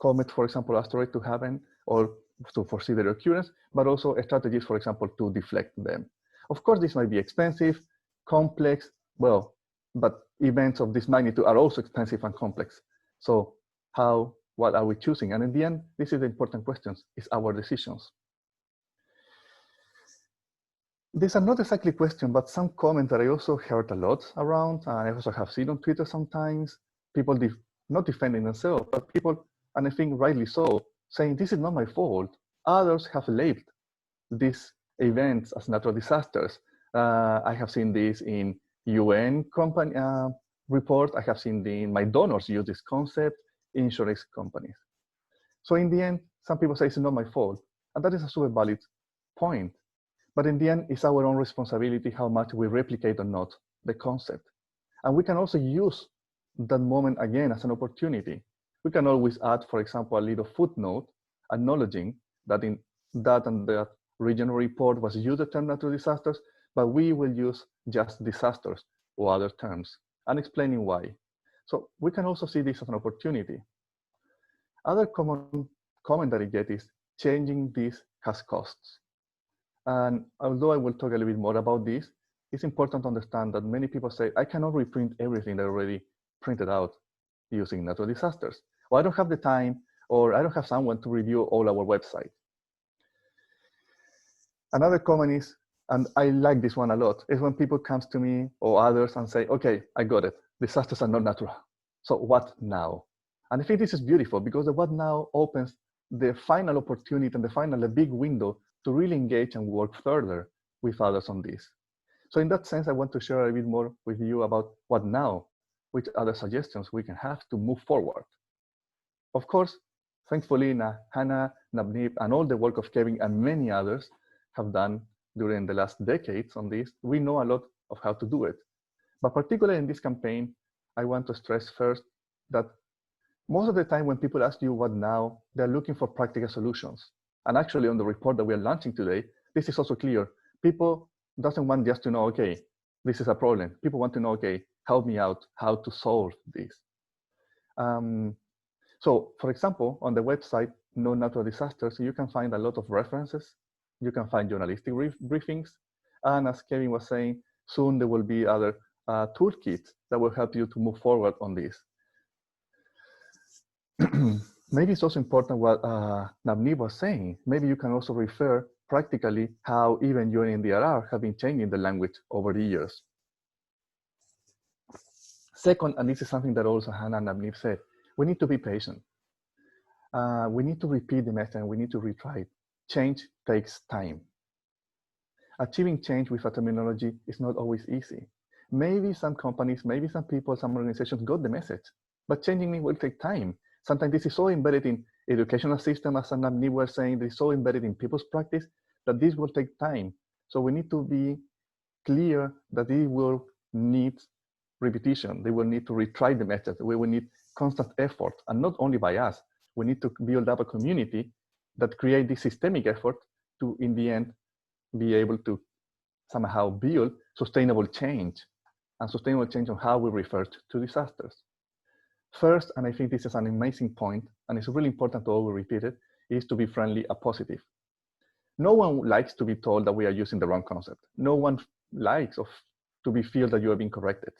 comet, for example, asteroid to happen, or to foresee their occurrence, but also strategies, for example, to deflect them. Of course, this might be expensive, complex, well, but events of this magnitude are also expensive and complex. So what are we choosing? And in the end, this is the important questions, is our decisions. These are not exactly questions, but some comments that I also heard a lot around, and I also have seen on Twitter sometimes, people not defending themselves, but people, and I think rightly so, saying this is not my fault. Others have labeled these events as natural disasters. I have seen this in UN company reports. I have seen my donors use this concept, insurance companies. So in the end, some people say it's not my fault. And that is a super valid point. But in the end, it's our own responsibility how much we replicate or not the concept. And we can also use that moment again as an opportunity. We can always add, for example, a little footnote acknowledging that in that and that regional report was used the term natural disasters, but we will use just disasters or other terms, and explaining why. So we can also see this as an opportunity. Other common comment that I get is changing this has costs. And although I will talk a little bit more about this, it's important to understand that many people say, I cannot reprint everything that I already printed out using natural disasters. Or I don't have the time, or I don't have someone to review all our website. Another comment is, and I like this one a lot, is when people come to me or others and say, okay, I got it. Disasters are not natural. So what now? And I think this is beautiful because the what now opens the final opportunity and the big window to really engage and work further with others on this. So in that sense, I want to share a bit more with you about what now, which other suggestions we can have to move forward. Of course, thankfully, Hannah, Navneet, and all the work of Kevin and many others have done during the last decades on this. We know a lot of how to do it. But particularly in this campaign, I want to stress first that most of the time when people ask you what now, they're looking for practical solutions. And actually on the report that we are launching today, this is also clear. People doesn't want just to know, okay, this is a problem. People want to know, okay, help me out, how to solve this. So for example, on the website, No Natural Disasters, you can find a lot of references. You can find journalistic briefings. And as Kevin was saying, soon there will be other toolkits that will help you to move forward on this. Maybe it's also important what Navneet was saying. Maybe you can also refer practically how even UNDRR have been changing the language over the years. Second, and this is something that also Hannah and Navneet said, we need to be patient. We need to repeat the message and we need to retry it. Change takes time. Achieving change with a terminology is not always easy. Maybe some companies, maybe some people, some organizations got the message, but changing it will take time. Sometimes this is so embedded in educational system, as Navneet was saying, this is so embedded in people's practice that this will take time. So we need to be clear that it will need repetition. They will need to retry the method. We will need constant effort, and not only by us. We need to build up a community that create this systemic effort to, in the end, be able to somehow build sustainable change, and sustainable change on how we refer to disasters. First, and I think this is an amazing point, and it's really important to always repeat it, is to be friendly and positive. No one likes to be told that we are using the wrong concept. No one likes to feel that you are being corrected.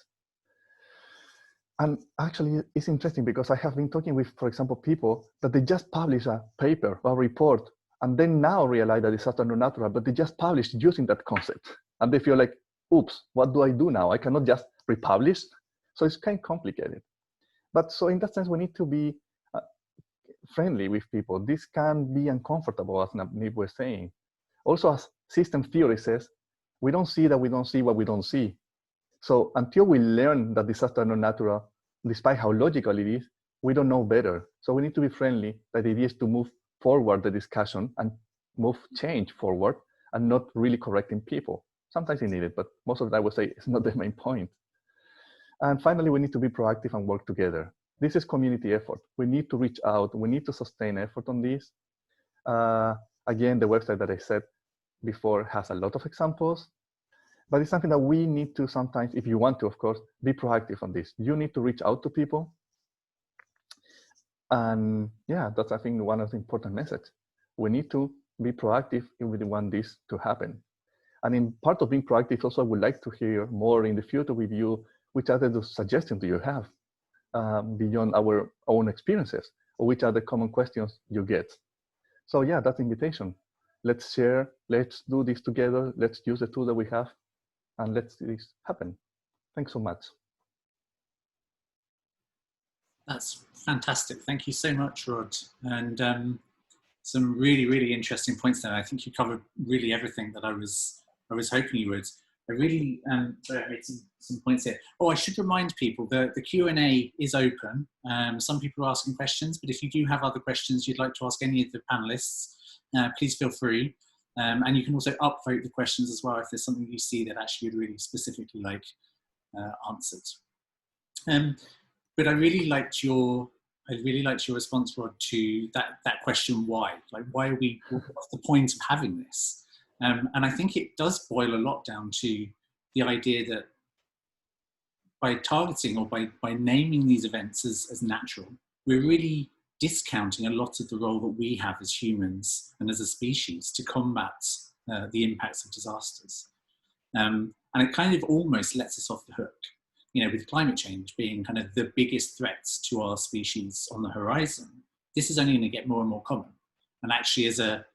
And actually, it's interesting because I have been talking with, for example, people that they just publish a paper or a report, and then now realize that disaster not natural, but they just published using that concept. And they feel like, oops, what do I do now? I cannot just republish. So it's kind of complicated. But so in that sense, we need to be friendly with people. This can be uncomfortable, as Navneet was saying. Also, as system theory says, we don't see that we don't see what we don't see. So until we learn that disasters are not natural, despite how logical it is, we don't know better. So we need to be friendly. That idea is to move forward the discussion and move change forward and not really correcting people. Sometimes you need it, but most of the time I would say it's not the main point. And finally, we need to be proactive and work together. This is community effort. We need to reach out. We need to sustain effort on this. Again, the website that I said before has a lot of examples, but it's something that we need to sometimes, if you want to, of course, be proactive on this. You need to reach out to people. And yeah, that's, I think, one of the important messages. We need to be proactive if we want this to happen. And in part of being proactive, also, I would like to hear more in the future with you, which are the suggestions do you have beyond our own experiences, or which are the common questions you get? So yeah, that's the invitation. Let's share, let's do this together, let's use the tool that we have, and let's see this happen. Thanks so much. That's fantastic. Thank you so much, Rod. And some really, really interesting points there. I think you covered really everything that I was hoping you would. I really, sorry, I made some points here. Oh, I should remind people that the Q&A is open. Some people are asking questions, but if you do have other questions you'd like to ask any of the panelists, please feel free. And you can also upvote the questions as well if there's something you see that actually you'd really specifically like answered. But I really liked your response, Rod, to that question, why? Like, why are we, what's the point of having this? And I think it does boil a lot down to the idea that by targeting or by naming these events as natural, we're really discounting a lot of the role that we have as humans and as a species to combat the impacts of disasters. And it kind of almost lets us off the hook, you know, with climate change being kind of the biggest threats to our species on the horizon. This is only going to get more and more common. And actually, as a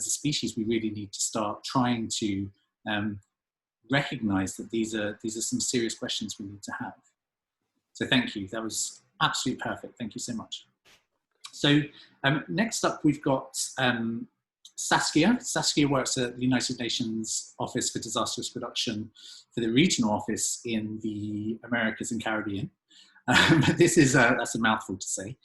species, we really need to start trying to recognize that these are some serious questions we need to have. So thank you. That was absolutely perfect. Thank you so much. So next up, we've got Saskia. Saskia works at the United Nations Office for Disaster Risk Reduction for the regional office in the Americas and Caribbean. This is that's a mouthful to say.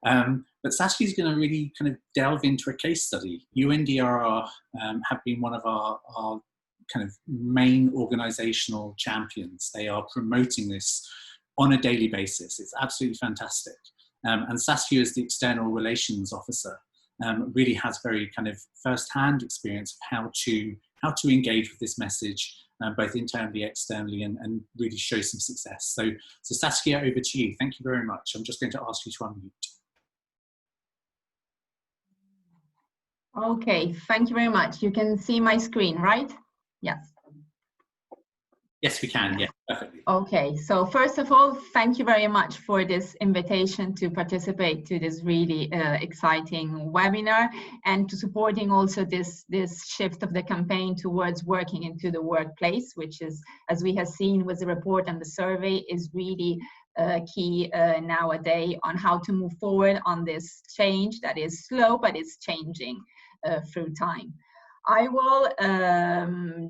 But Saskia is going to really kind of delve into a case study. UNDRR have been one of our kind of main organizational champions. They are promoting this on a daily basis. It's absolutely fantastic. And Saskia, as the external relations officer, really has very kind of first-hand experience of how to engage with this message, both internally, externally, and really show some success. So Saskia, over to you. Thank you very much. I'm just going to ask you to unmute. Okay, thank you very much. You can see my screen, right? Yes. Yes, we can. Yeah, perfectly. Okay, so first of all, thank you very much for this invitation to participate to this really exciting webinar, and to supporting also this shift of the campaign towards working into the workplace, which is, as we have seen with the report and the survey, is really key nowadays on how to move forward on this change that is slow, but it's changing through time. I will,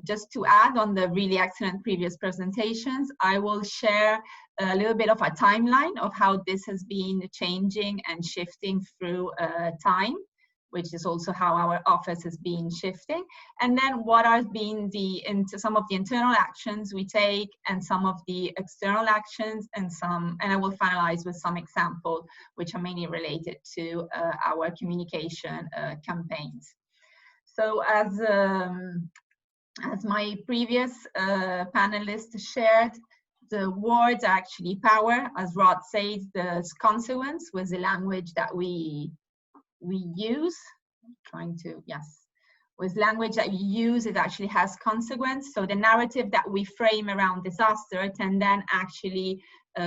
just to add on the really excellent previous presentations, I will share a little bit of a timeline of how this has been changing and shifting through time, which is also how our office has been shifting, and then what have been some of the internal actions we take, and some of the external actions, and I will finalize with some examples which are mainly related to our communication campaigns. So as my previous panelists shared, the words are actually power. As Rod says, the consequence was the language that we use. With language that you use, it actually has consequence. So the narrative that we frame around disaster can then actually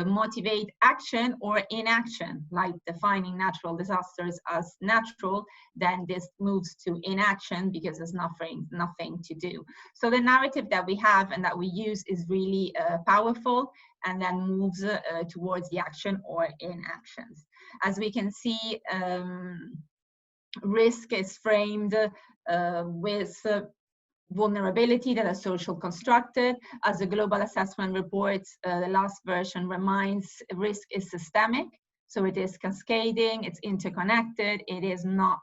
motivate action or inaction, like defining natural disasters as natural, then this moves to inaction because there's nothing to do. So the narrative that we have and that we use is really powerful, and then moves towards the action or inactions. As we can see, risk is framed with vulnerability that are social constructed. As the global assessment reports, the last version reminds, risk is systemic. So it is cascading, it's interconnected, it is not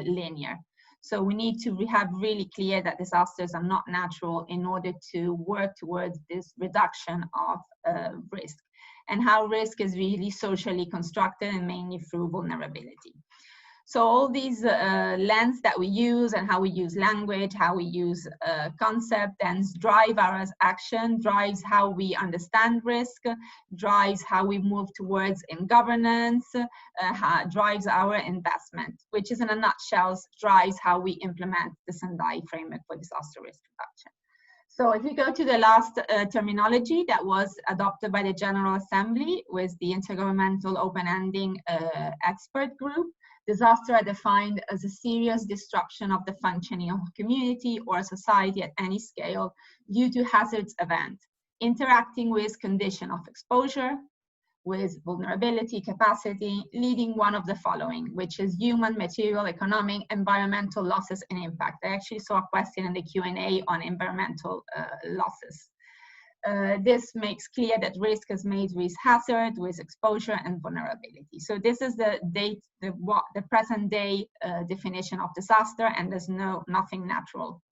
linear. So we need to have really clear that disasters are not natural in order to work towards this reduction of risk, and how risk is really socially constructed and mainly through vulnerability. So all these lens that we use, and how we use language, how we use concept, then drive our action, drives how we understand risk, drives how we move towards in governance, drives our investment, which is in a nutshell, drives how we implement the Sendai framework for disaster risk reduction. So if we go to the last terminology that was adopted by the General Assembly with the Intergovernmental Open-Ending Expert Group, disaster are defined as a serious disruption of the functioning of a community or a society at any scale due to hazards event, interacting with condition of exposure, with vulnerability, capacity, leading one of the following, which is human, material, economic, environmental losses and impact. I actually saw a question in the Q&A on environmental losses. This makes clear that risk is made with hazard, with exposure and vulnerability. So this is the present day definition of disaster, and there's nothing natural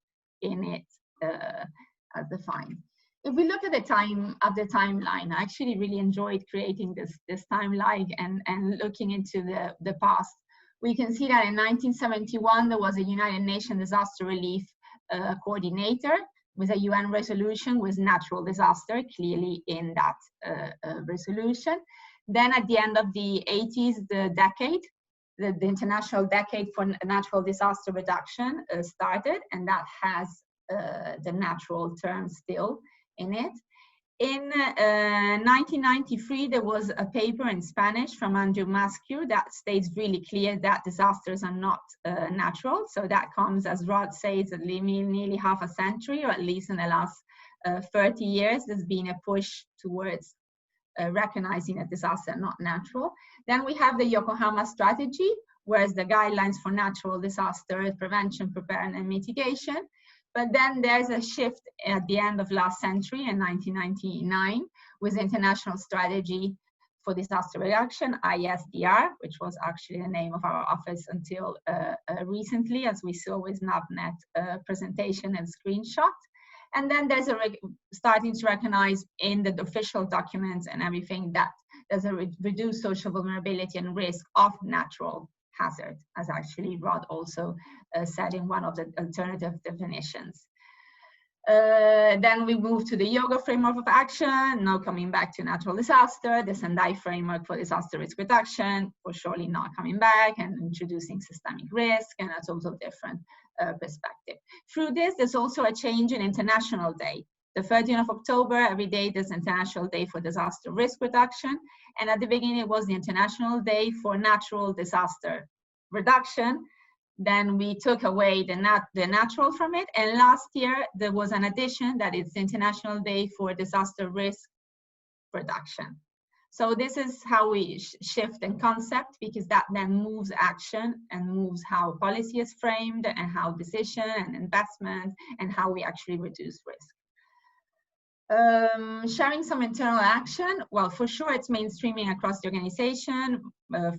in it as defined. If we look at the timeline, I actually really enjoyed creating this timeline and looking into the past. We can see that in 1971 there was a United Nations disaster relief coordinator, with a UN resolution with natural disaster clearly in that resolution. Then at the end of the 80s, the International Decade for Natural Disaster Reduction started, and that has the natural term still in it. In 1993, there was a paper in Spanish from Andrew Mascure that states really clear that disasters are not natural. So that comes, as Rod says, at nearly half a century, or at least in the last 30 years, there's been a push towards recognizing a disaster not natural. Then we have the Yokohama strategy, whereas the guidelines for natural disaster prevention, preparedness, and mitigation. But then there's a shift at the end of last century in 1999 with the International Strategy for Disaster Reduction, ISDR, which was actually the name of our office until recently, as we saw with Navneet presentation and screenshot. And then there's starting to recognize in the official documents and everything that there's a reduced social vulnerability and risk of natural hazard, as actually Rod also said in one of the alternative definitions. Then we move to the Yoga framework of action, now coming back to natural disaster, the Sendai framework for disaster risk reduction, for surely not coming back, and introducing systemic risk, and a total different perspective. Through this, there's also a change in International Day. The 13th of October, every day there's International Day for Disaster Risk Reduction. And at the beginning, it was the International Day for Natural Disaster Reduction. Then we took away the natural from it. And last year, there was an addition that it's the International Day for Disaster Risk Reduction. So this is how we shift in concept, because that then moves action and moves how policy is framed and how decision and investment and how we actually reduce risk. Sharing some internal action, well, for sure it's mainstreaming across the organization,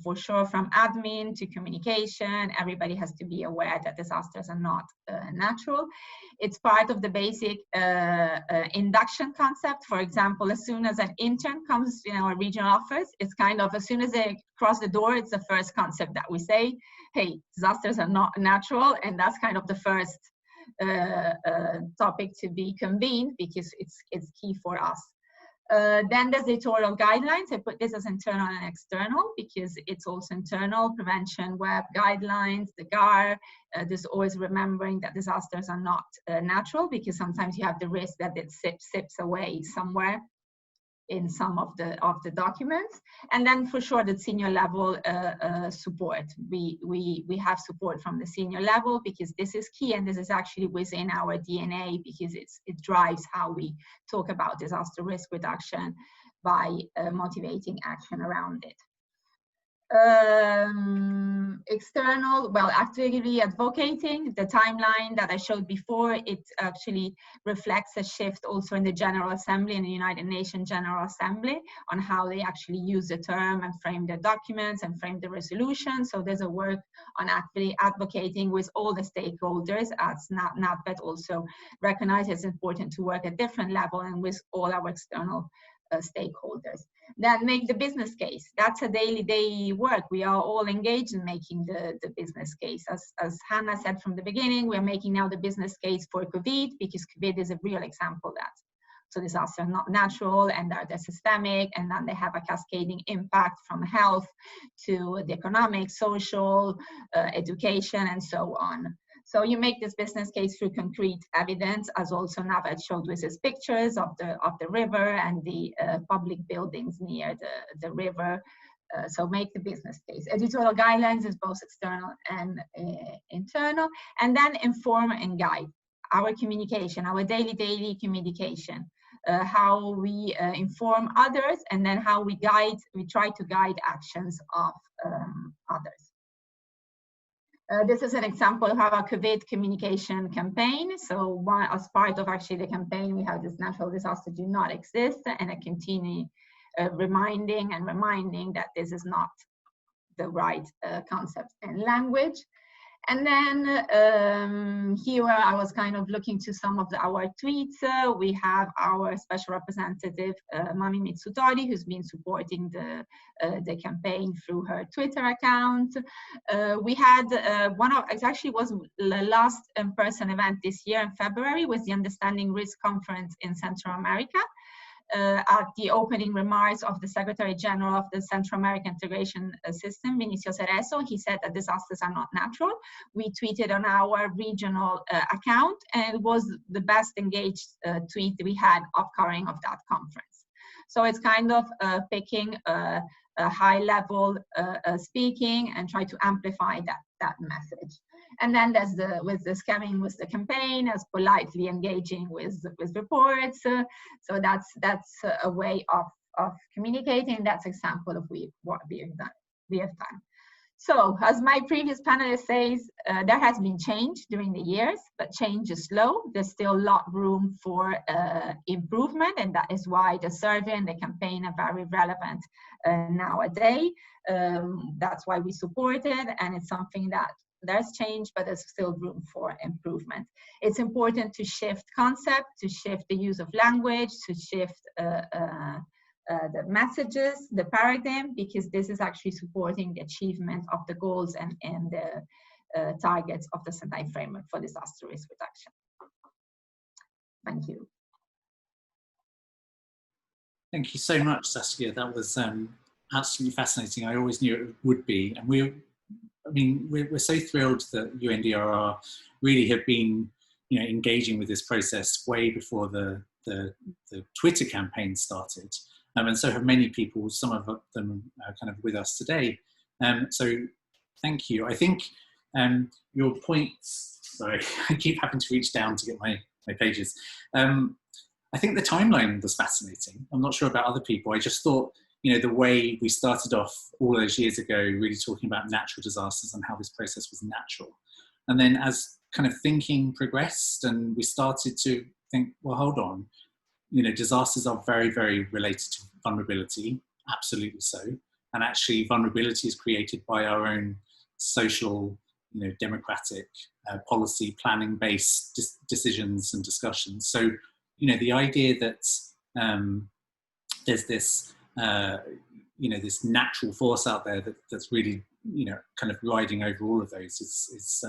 for sure from admin to communication, everybody has to be aware that disasters are not natural. It's part of the basic induction concept. For example, as soon as an intern comes in our regional office, it's kind of, as soon as they cross the door, it's the first concept that we say, hey, disasters are not natural, and that's kind of the first topic to be convened, because it's key for us. Then there's the editorial guidelines. I put this as internal and external because it's also internal, prevention web guidelines, the GAR. There's always remembering that disasters are not natural, because sometimes you have the risk that it sips away somewhere in some of the documents. And then for sure the senior level support. We have support from the senior level, because this is key, and this is actually within our DNA, because it drives how we talk about disaster risk reduction by motivating action around it. External, well, actively advocating. The timeline that I showed before, it actually reflects a shift also in the General Assembly, in the United Nations General Assembly, on how they actually use the term and frame their documents and frame the resolution. So there's a work on actively advocating with all the stakeholders, as NatBet also recognized it's important to work at different level and with all our external stakeholders. Then make the business case. That's a daily work. We are all engaged in making the business case. As Hannah said from the beginning, we're making now the business case for COVID, because COVID is a real example of that. So disasters are not natural, and they're systemic, and then they have a cascading impact from health to the economic, social, education, and so on. So you make this business case through concrete evidence, as also Navneet showed with his pictures of the river and the public buildings near the river. So make the business case. Editorial guidelines is both external and internal, and then inform and guide our communication, our daily communication, how we inform others, and then how we try to guide actions of others. This is an example of our COVID communication campaign. So as part of actually the campaign, we have this natural disaster do not exist, and a continue reminding that this is not the right concept and language. And then here I was kind of looking to some of our tweets. We have our special representative, Mami Mitsutori, who's been supporting the campaign through her Twitter account. We had it actually was the last in-person event this year in February, was the Understanding Risk Conference in Central America. At the opening remarks of the Secretary General of the Central American Integration System, Vinicio Cerezo, he said that disasters are not natural. We tweeted on our regional account, and it was the best engaged tweet we had occurring of that conference. So it's kind of picking a high level speaking and try to amplify that message. And then there's with the scamming with the campaign, as politely engaging with reports. So that's a way of of communicating. That's an example of what we have done. So, as my previous panelist says, there has been change during the years, but change is slow. There's still a lot of room for improvement, and that is why the survey and the campaign are very relevant nowadays. That's why we support it, and it's something that there's change, but there's still room for improvement. It's important to shift concept, to shift the use of language, to shift the messages, the paradigm, because this is actually supporting the achievement of the goals and the targets of the Senai framework for disaster risk reduction. Thank you. Thank you so much, Saskia. That was absolutely fascinating. I always knew it would be, and we're so thrilled that UNDRR really have been, engaging with this process way before the Twitter campaign started. And so have many people, some of them are kind of with us today. So thank you. I think your points, sorry, I keep having to reach down to get my pages. I think the timeline was fascinating. I'm not sure about other people. I just thought, the way we started off all those years ago, really talking about natural disasters and how this process was natural. And then as kind of thinking progressed and we started to think, well, hold on, disasters are very, very related to vulnerability, absolutely so. And actually vulnerability is created by our own social, democratic policy planning-based decisions and discussions. So, the idea that there's this, this natural force out there that's really, kind of riding over all of those is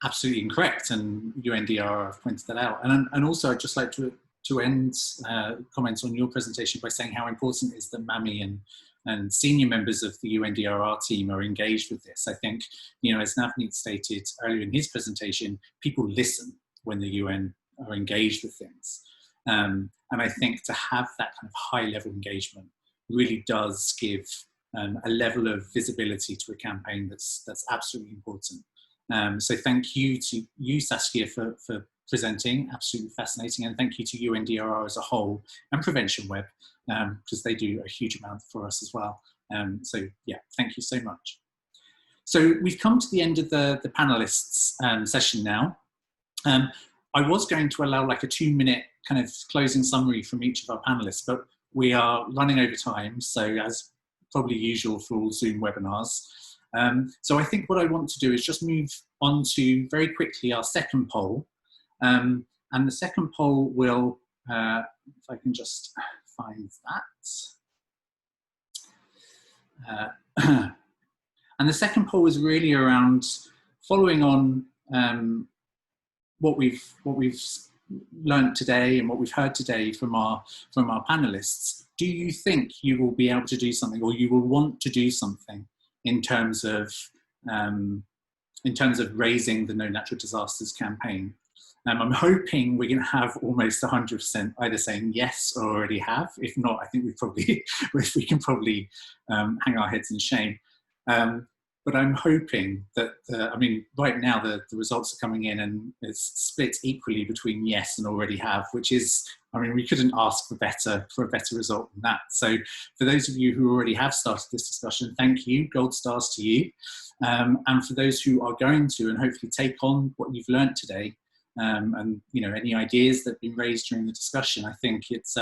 absolutely incorrect. And UNDRR have pointed that out. And also I'd just like to end comments on your presentation by saying how important it is that MAMI and senior members of the UNDRR team are engaged with this. I think, as Navneet stated earlier in his presentation, people listen when the UN are engaged with things. And I think to have that kind of high level engagement really does give a level of visibility to a campaign that's absolutely important. So thank you to you, Saskia, for presenting, absolutely fascinating, and thank you to UNDRR as a whole and Prevention Web, because they do a huge amount for us as well. So yeah, thank you so much. So we've come to the end of the panelists session now. I was going to allow like a 2-minute kind of closing summary from each of our panelists, but we are running over time, so as probably usual for all Zoom webinars. So I think what I want to do is just move on to very quickly our second poll. And the second poll will, if I can just find that. And the second poll is really around following on what we've learned today and what we've heard today from our panelists. Do you think you will be able to do something, or you will want to do something in terms of raising the No Natural Disasters campaign? I'm hoping we're going to have almost 100% either saying yes or already have. If not, I think we can probably hang our heads in shame. But I'm hoping that, right now the results are coming in and it's split equally between yes and already have, which is, we couldn't ask for a better result than that. So for those of you who already have started this discussion, thank you, gold stars to you. And for those who are going to and hopefully take on what you've learned today, and any ideas that have been raised during the discussion, I think it's,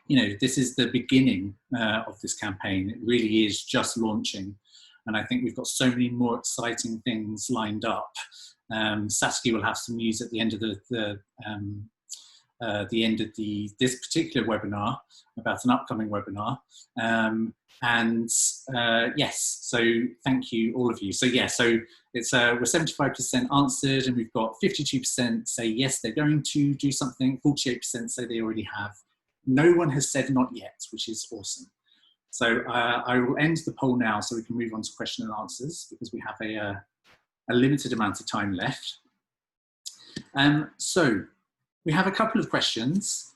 this is the beginning of this campaign. It really is just launching. And I think we've got so many more exciting things lined up. Saskia will have some news at the end of this particular webinar about an upcoming webinar. Yes, so thank you all of you. So yeah, so it's we're 75% answered, and we've got 52% say yes, they're going to do something. 48% say they already have. No one has said not yet, which is awesome. So I will end the poll now so we can move on to question and answers, because we have a limited amount of time left. So we have a couple of questions.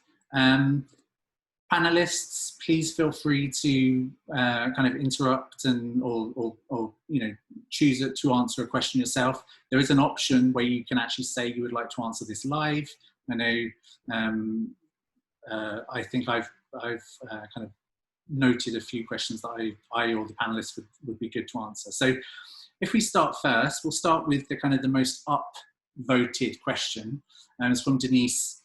Panelists, please feel free to kind of interrupt and or choose to answer a question yourself. There is an option where you can actually say you would like to answer this live. I know I think I've kind of noted a few questions that I or the panelists would be good to answer. So if we start first, we'll start with the kind of the most upvoted question, and it's from Denise.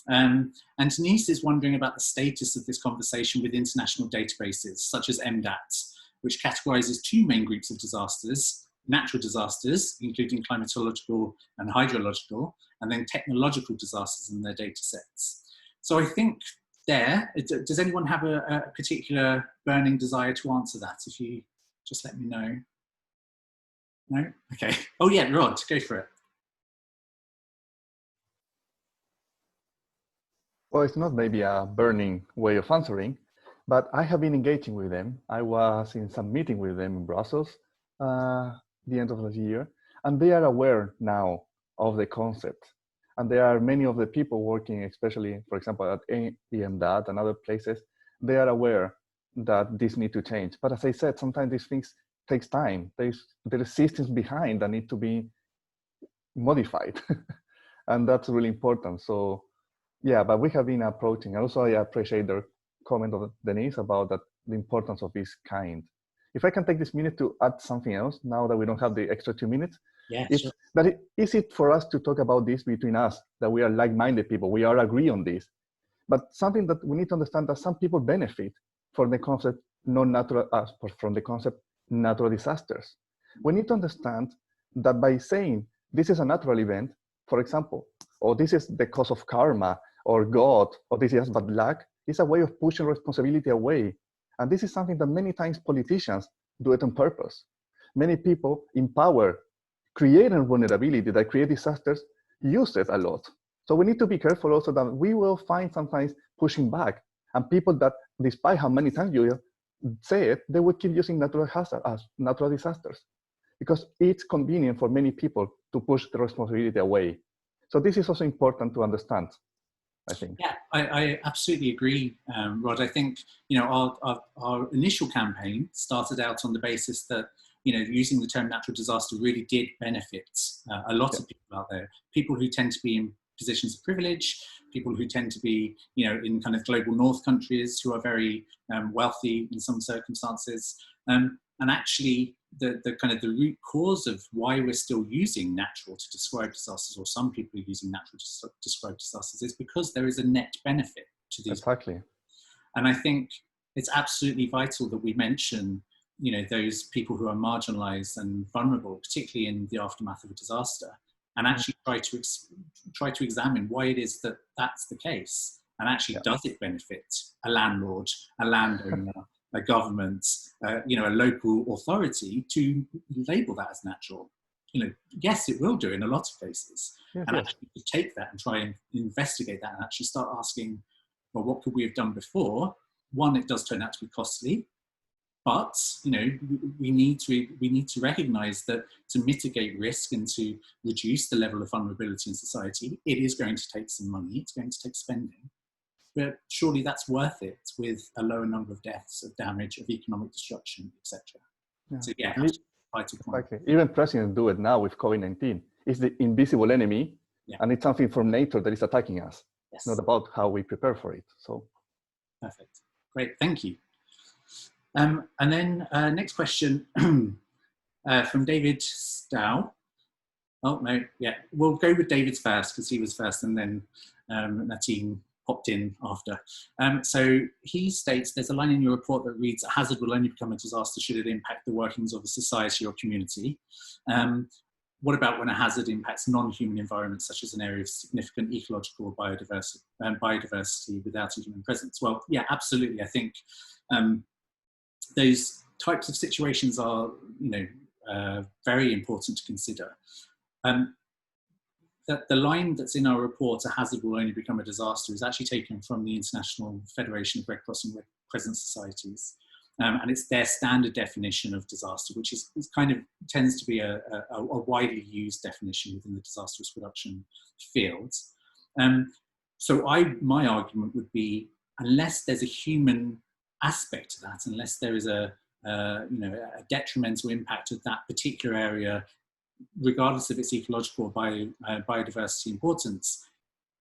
And Denise is wondering about the status of this conversation with international databases, such as MDAT, which categorizes two main groups of disasters: natural disasters, including climatological and hydrological, and then technological disasters in their data sets. So I think does anyone have a particular burning desire to answer that? If you just let me know. No? Okay. Oh yeah, Rod, go for it. Well, it's not maybe a burning way of answering, but I have been engaging with them. I was in some meeting with them in Brussels the end of the year, and they are aware now of the concept. And there are many of the people working, especially, for example, at EMDAT and other places, they are aware that this needs to change. But as I said, sometimes these things takes time. There is systems behind that need to be modified. And that's really important. So yeah, but we have been approaching. Also, I appreciate the comment of Denise about that, the importance of this kind. If I can take this minute to add something else, now that we don't have the extra 2 minutes. Yeah, sure. That is it for us to talk about this between us, that we are like-minded people, we all agree on this. But something that we need to understand that some people benefit from the concept from the concept natural disasters. We need to understand that by saying this is a natural event, for example, or this is the cause of karma, or God, or this is bad luck, is a way of pushing responsibility away. And this is something that many times politicians do it on purpose. Many people in power, creating vulnerability that create disasters, use it a lot. So we need to be careful also that we will find sometimes pushing back, and people that, despite how many times you say it, they will keep using natural disasters, because it's convenient for many people to push the responsibility away. So this is also important to understand, I think. Yeah, I absolutely agree, Rod. I think, you know, our initial campaign started out on the basis that, you know, using the term natural disaster really did benefit a lot of people out there. People who tend to be in positions of privilege, people who tend to be, you know, in kind of global north countries who are very wealthy in some circumstances. And actually, the kind of the root cause of why we're still using natural to describe disasters, or some people are using natural to describe disasters, is because there is a net benefit to these. Exactly. And I think it's absolutely vital that we mention, you know, those people who are marginalized and vulnerable, particularly in the aftermath of a disaster, and actually try to examine why it is that that's the case. And actually, does it benefit a landlord, a landowner, a government, you know, a local authority to label that as natural? You know, yes, it will do in a lot of cases. And actually to take that and try and investigate that and actually start asking, well, what could we have done before? One, it does turn out to be costly, but, you know, we need to recognize that to mitigate risk and to reduce the level of vulnerability in society, it is going to take some money, it's going to take spending. But surely that's worth it with a lower number of deaths, of damage, of economic destruction, etc. So yeah, exactly. Even presidents do it now with COVID-19. It's the invisible enemy, and it's something from nature that is attacking us. It's not about how we prepare for it. So perfect, great, thank you. And then next question from David Stow. Oh no, yeah, we'll go with David's first because he was first, and then Natine popped in after. So he states, there's a line in your report that reads, a hazard will only become a disaster should it impact the workings of a society or community. What about when a hazard impacts non-human environments, such as an area of significant ecological or biodiversity without a human presence? Well, yeah, absolutely. I think those types of situations are, you know, very important to consider. That the line that's in our report, a hazard will only become a disaster, is actually taken from the International Federation of Red Cross and Red Crescent Societies. And it's their standard definition of disaster, which is kind of tends to be a widely used definition within the disaster risk reduction field. So my argument would be, unless there's a human aspect to that, unless there is a detrimental impact of that particular area, regardless of its ecological or biodiversity importance,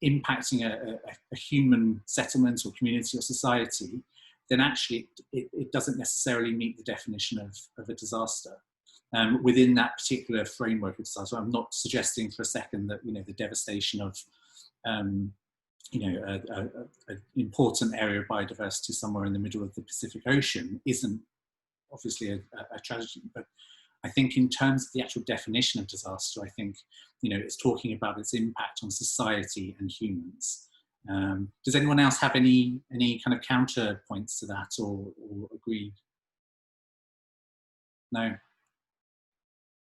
impacting a human settlement or community or society, then actually it doesn't necessarily meet the definition of a disaster within that particular framework of disaster. I'm not suggesting for a second that, you know, the devastation of you know, an important area of biodiversity somewhere in the middle of the Pacific Ocean isn't obviously a tragedy, but I think in terms of the actual definition of disaster, I think, you know, it's talking about its impact on society and humans. Does anyone else have any kind of counterpoints to that or agree? No?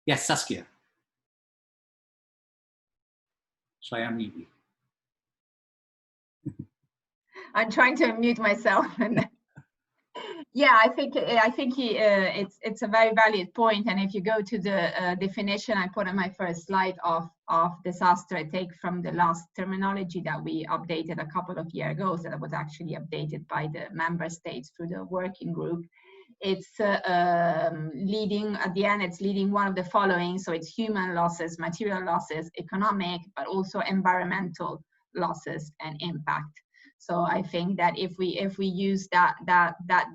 Yes, Saskia. Shall I unmute you? I'm trying to unmute myself. Yeah, I think it's a very valid point. And if you go to the definition I put on my first slide of disaster, I take from the last terminology that we updated a couple of years ago, so that was actually updated by the member states through the working group. It's leading, at the end, it's leading one of the following. So it's human losses, material losses, economic, but also environmental losses and impact. So I think that if we use that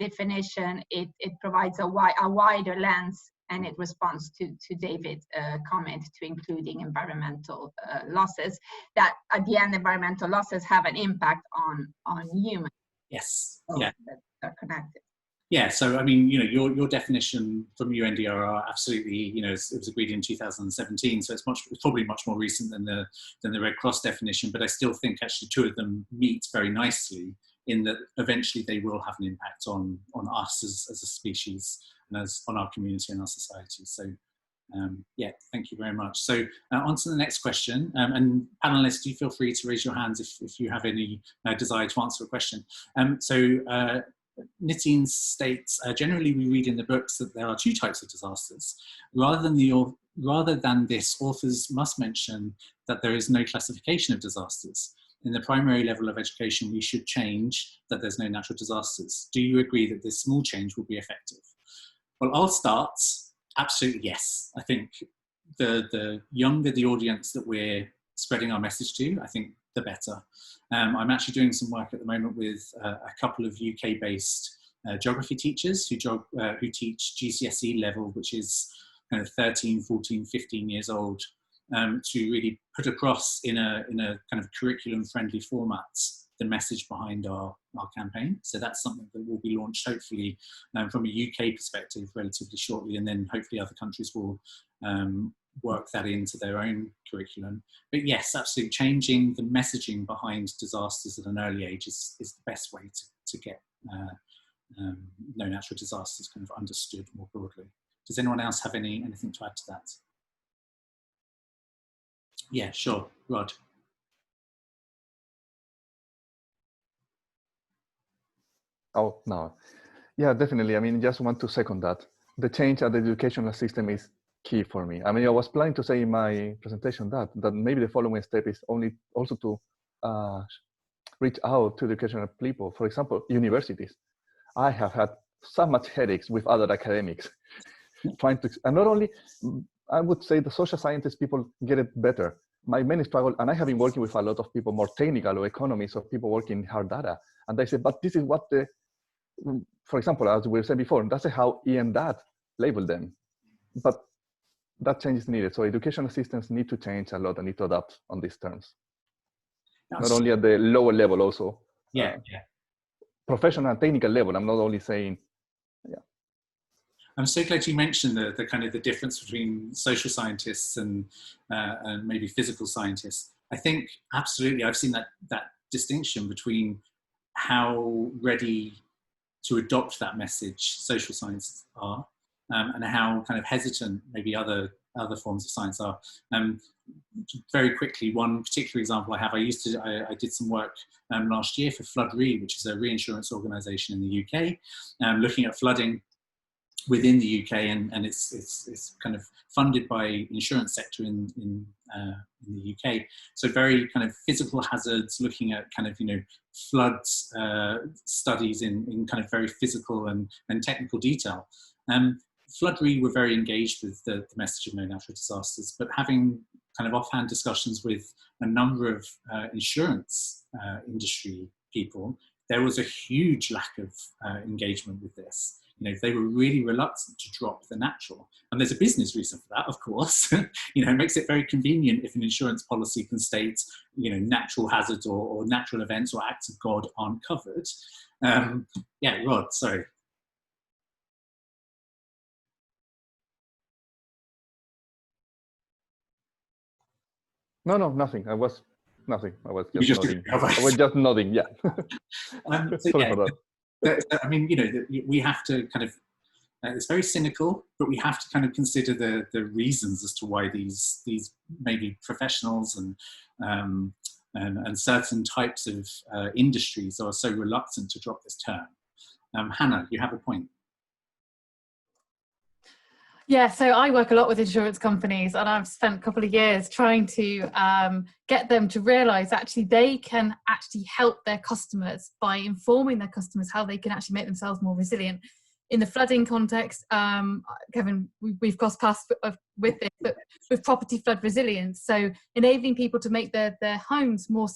definition, it provides a wider lens, and it responds to David's comment to including environmental losses. That at the end, environmental losses have an impact on humans. Yes. So yeah. They're connected. Yeah, so I mean, you know, your definition from UNDRR absolutely, you know, it was agreed in 2017, so it's probably much more recent than the Red Cross definition. But I still think actually two of them meet very nicely in that eventually they will have an impact on us as a species and on our community and our society. So yeah, thank you very much. So on to the next question, and panelists, do feel free to raise your hands if you have any desire to answer a question. Nitin states, generally we read in the books that there are two types of disasters. Rather than this, authors must mention that there is no classification of disasters. In the primary level of education, we should change that there's no natural disasters. Do you agree that this small change will be effective? Well, I'll start. Absolutely, yes. I think the younger the audience that we're spreading our message to, I think the better. I'm actually doing some work at the moment with a couple of UK-based geography teachers who teach GCSE level, which is kind of 13, 14, 15 years old, to really put across in a kind of curriculum-friendly format the message behind our campaign. So that's something that will be launched hopefully from a UK perspective relatively shortly, and then hopefully other countries will work that into their own curriculum. But yes, absolutely, changing the messaging behind disasters at an early age is the best way to get no natural disasters kind of understood more broadly. Does anyone else have anything to add to that? Yeah, sure, Rod. Oh, no. Yeah, definitely. I mean, just want to second that. The change at the educational system is key for me. I mean, I was planning to say in my presentation that maybe the following step is also to reach out to educational people. For example, universities. I have had so much headaches with other academics trying to, and not only, I would say the social scientist people get it better. My main struggle, and I have been working with a lot of people more technical or economists or people working hard data, and they say, but this is what for example, as we said before, that's how ENDAT labeled them. But that change is needed. So educational systems need to change a lot and need to adapt on these terms. Not only at the lower level, also professional and technical level. I'm not only saying, I'm so glad you mentioned the kind of the difference between social scientists and maybe physical scientists. I think absolutely, I've seen that distinction between how ready to adopt that message social scientists are, and how kind of hesitant maybe other forms of science are. Very quickly, one particular example I have, I did some work last year for Flood Re, which is a reinsurance organisation in the UK, looking at flooding within the UK, and it's kind of funded by insurance sector in the UK. So very kind of physical hazards, looking at kind of, you know, floods studies in kind of very physical and technical detail. Flood Re were very engaged with the message of no natural disasters, but having kind of offhand discussions with a number of insurance industry people, there was a huge lack of engagement with this. You know, they were really reluctant to drop the natural. And there's a business reason for that, of course. You know, it makes it very convenient if an insurance policy can state, you know, natural hazards or natural events or acts of God aren't covered. Yeah, Rod, sorry. No, nothing. Nothing. I was You just nodding. I was just nodding, yeah. So Sorry yeah, for that. I mean, you know, we have to kind of, it's very cynical, but we have to kind of consider the reasons as to why these maybe professionals and certain types of industries are so reluctant to drop this term. Hannah, you have a point. Yeah, so I work a lot with insurance companies, and I've spent a couple of years trying to get them to realise actually they can actually help their customers by informing their customers how they can actually make themselves more resilient. In the flooding context, Kevin, we've crossed paths with this, but with property flood resilience, so enabling people to make their homes more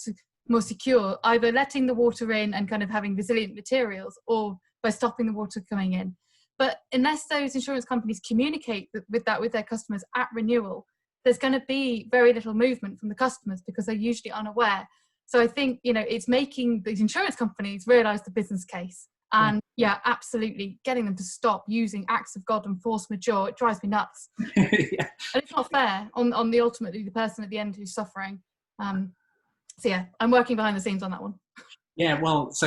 secure, either letting the water in and kind of having resilient materials, or by stopping the water coming in. But unless those insurance companies communicate with their customers at renewal, there's going to be very little movement from the customers because they're usually unaware. So I think, you know, it's making these insurance companies realise the business case. And yeah, absolutely, getting them to stop using acts of God and force majeure, it drives me nuts. Yeah. And it's not fair on the ultimately the person at the end who's suffering. So yeah, I'm working behind the scenes on that one. Yeah, well, so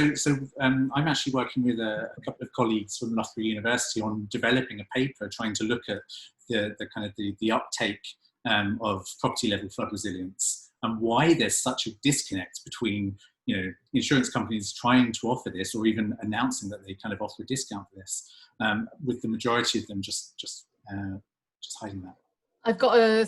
I'm actually working with a couple of colleagues from Loughborough University on developing a paper trying to look at the uptake of property level flood resilience and why there's such a disconnect between, you know, insurance companies trying to offer this or even announcing that they kind of offer a discount for this, with the majority of them just hiding that. I've got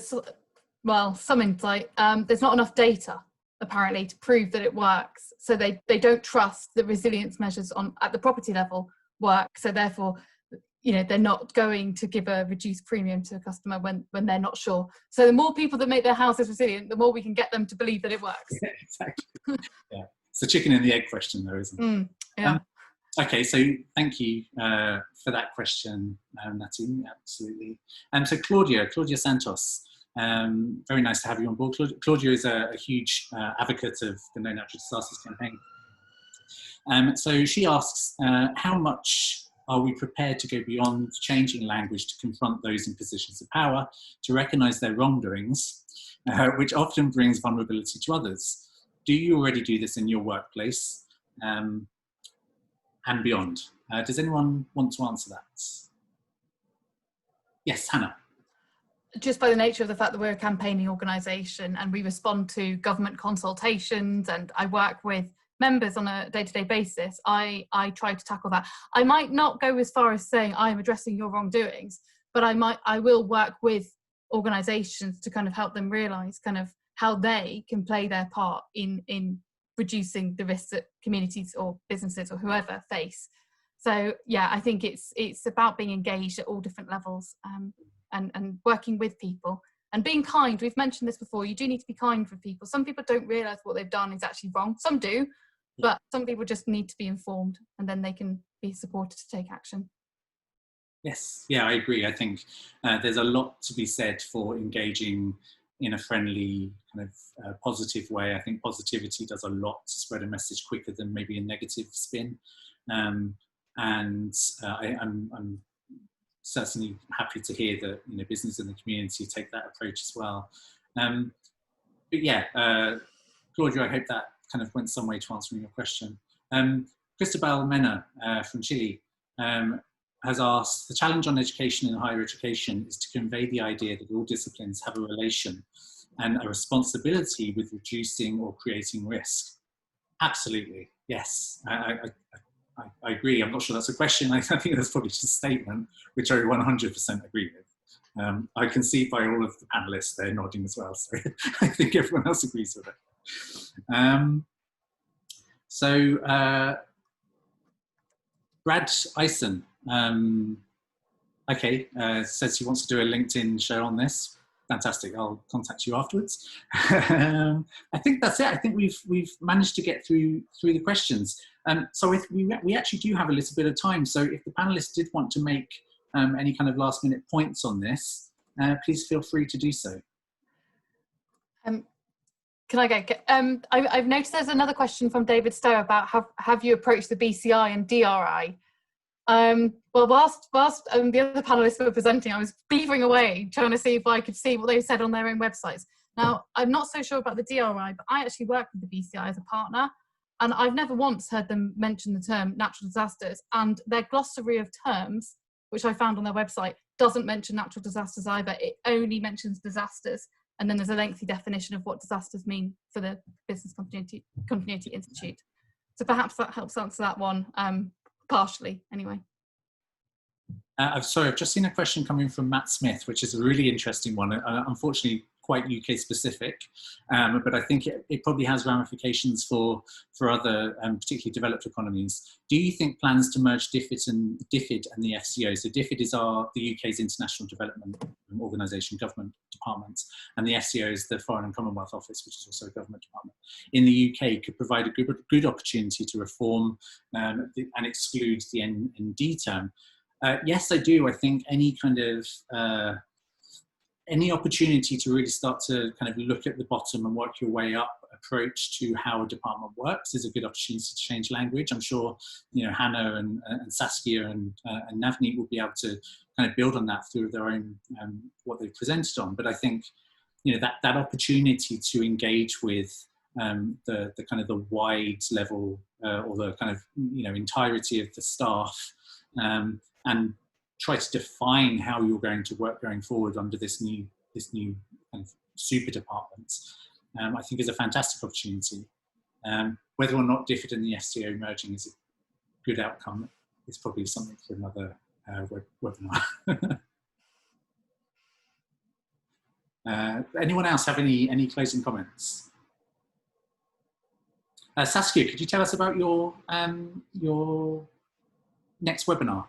some insight. There's not enough data apparently to prove that it works, so they don't trust the resilience measures at the property level work, so therefore, you know, they're not going to give a reduced premium to a customer when they're not sure. So the more people that make their houses resilient, the more we can get them to believe that it works. Yeah, exactly. Yeah, it's the chicken and the egg question though, isn't it? Yeah. Okay, so thank you for that question, Nati, absolutely. So Claudia Santos, very nice to have you on board. Claudia is a huge advocate of the No Natural Disasters campaign. So she asks, how much are we prepared to go beyond changing language to confront those in positions of power, to recognise their wrongdoings, which often brings vulnerability to others? Do you already do this in your workplace and beyond? Does anyone want to answer that? Yes, Hannah. Just by the nature of the fact that we're a campaigning organisation and we respond to government consultations and I work with members on a day-to-day basis, I try to tackle that. I might not go as far as saying I'm addressing your wrongdoings, but I will work with organisations to kind of help them realise kind of how they can play their part in reducing the risks that communities or businesses or whoever face. So yeah, I think it's about being engaged at all different levels. And working with people and being kind. We've mentioned this before. You do need to be kind with people. Some people don't realise what they've done is actually wrong. Some do, but some people just need to be informed and then they can be supported to take action. Yes, yeah, I agree. I think there's a lot to be said for engaging in a friendly, kind of positive way. I think positivity does a lot to spread a message quicker than maybe a negative spin. I'm certainly happy to hear that, you know, business and the community take that approach as well. But yeah, Claudia, I hope that kind of went some way to answering your question. Cristobal Mena from Chile has asked, the challenge on education and higher education is to convey the idea that all disciplines have a relation and a responsibility with reducing or creating risk. Absolutely, yes. I agree. I'm not sure that's a question. I think that's probably just a statement, which I 100% agree with. I can see by all of the panelists, they're nodding as well. So I think everyone else agrees with it. Brad Eisen, says he wants to do a LinkedIn show on this. fantastic. I'll contact you afterwards. I think that's it. I think we've managed to get through the questions. So if we actually do have a little bit of time. So if the panelists did want to make any kind of last minute points on this, please feel free to do so. Can I get? I've noticed there's another question from David Stowe about have you approached the BCI and DRI? Well, whilst the other panelists were presenting, I was beavering away trying to see if I could see what they said on their own websites. Now, I'm not so sure about the DRI, but I actually work with the BCI as a partner, and I've never once heard them mention the term natural disasters, and their glossary of terms, which I found on their website, doesn't mention natural disasters either. It only mentions disasters, and then there's a lengthy definition of what disasters mean for the Business Continuity Institute. So perhaps that helps answer that one. Partially, anyway. I'm sorry, I've just seen a question coming from Matt Smith, which is a really interesting one. Unfortunately, quite UK specific, but I think it probably has ramifications for other, particularly developed economies. Do you think plans to merge DFID and the FCO? So DFID is the UK's International Development Organisation, government department, and the FCO is the Foreign and Commonwealth Office, which is also a government department. In the UK, could provide a good opportunity to reform and exclude the ND term. Yes, I do. I think any kind of any opportunity to really start to kind of look at the bottom and work your way up approach to how a department works is a good opportunity to change language. I'm sure, you know, Hannah and Saskia and Navneet will be able to kind of build on that through their own, what they've presented on. But I think, you know, that opportunity to engage with the kind of the wide level or the kind of, you know, entirety of the staff and try to define how you're going to work going forward under this new kind of super department, I think is a fantastic opportunity. Whether or not DFID and the FCO merging is a good outcome is probably something for another webinar. Anyone else have any closing comments? Saskia, could you tell us about your next webinar?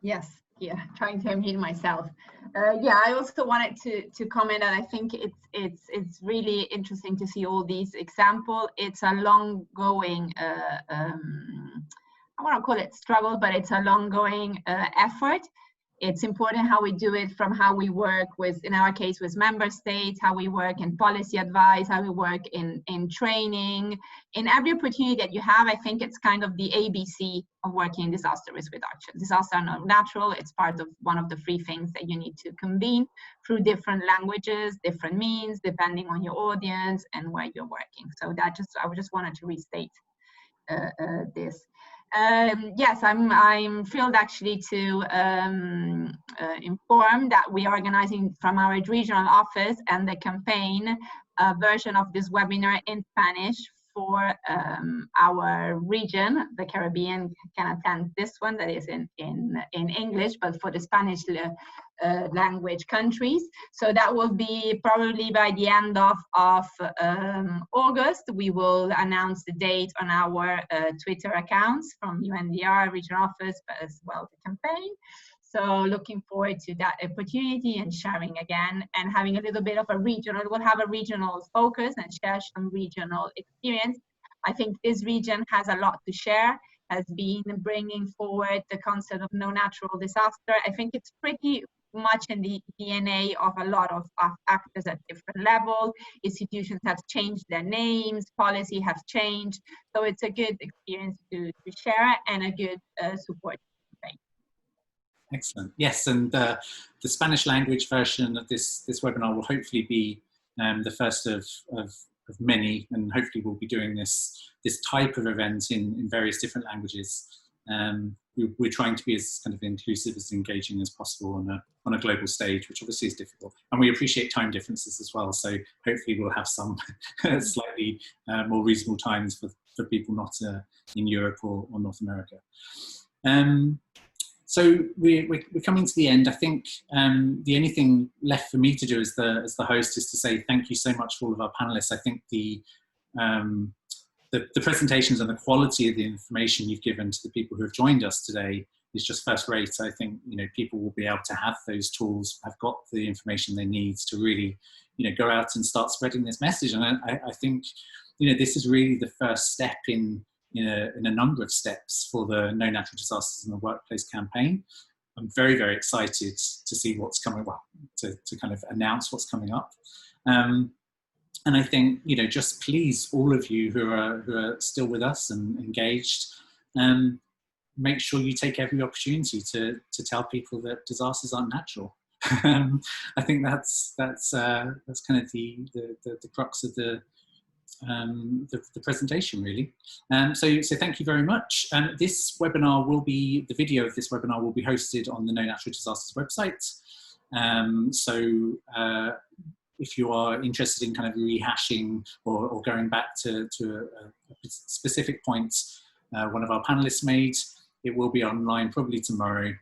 Yes, yeah, trying to unmute myself. Yeah, I also wanted to comment, and I think it's really interesting to see all these examples. It's a long-going, I want to call it struggle, but it's a long-going effort. It's important how we do it, from how we work with, in our case, with member states, how we work in policy advice, how we work in training. In every opportunity that you have, I think it's kind of the ABC of working in disaster risk reduction. Disasters are not natural. It's part of one of the 3 things that you need to convene through different languages, different means, depending on your audience and where you're working. So that I just wanted to restate this. Yes, I'm thrilled actually to inform that we are organizing from our regional office and the campaign a version of this webinar in Spanish for our region. The Caribbean can attend this one that is in English, but for the Spanish language countries. So that will be probably by the end of August. We will announce the date on our Twitter accounts from UNDRR regional office, but as well the campaign. So looking forward to that opportunity and sharing again and having a little bit of a regional, we'll have a regional focus and share some regional experience. I think this region has a lot to share, has been bringing forward the concept of no natural disaster. I think it's pretty much in the DNA of a lot of actors at different levels. Institutions have changed their names, policy has changed. So it's a good experience to share and a good support. Excellent. Yes, and the Spanish language version of this webinar will hopefully be the first of many, and hopefully we'll be doing this type of event in various different languages. We're trying to be as kind of inclusive, as engaging as possible on a global stage, which obviously is difficult. And we appreciate time differences as well. So hopefully we'll have some slightly more reasonable times for people not in Europe or North America. So we're coming to the end. I think the only thing left for me to do as the host is to say thank you so much for all of our panelists. I think the presentations and the quality of the information you've given to the people who have joined us today just first rate. I think, you know, people will be able to have those tools, have got the information they need to really, you know, go out and start spreading this message. And I think, you know, this is really the first step in a number of steps for the No Natural Disasters in the Workplace campaign. I'm very, very excited to see what's coming, well, to kind of announce what's coming up. And I think, you know, just please, all of you who are still with us and engaged, make sure you take every opportunity to tell people that disasters aren't natural. I think that's kind of the crux of the presentation, really. So thank you very much. This webinar will be, the video of this webinar will be hosted on the No Natural Disasters website. If you are interested in kind of rehashing or going back to a specific point one of our panelists made, it will be online probably tomorrow.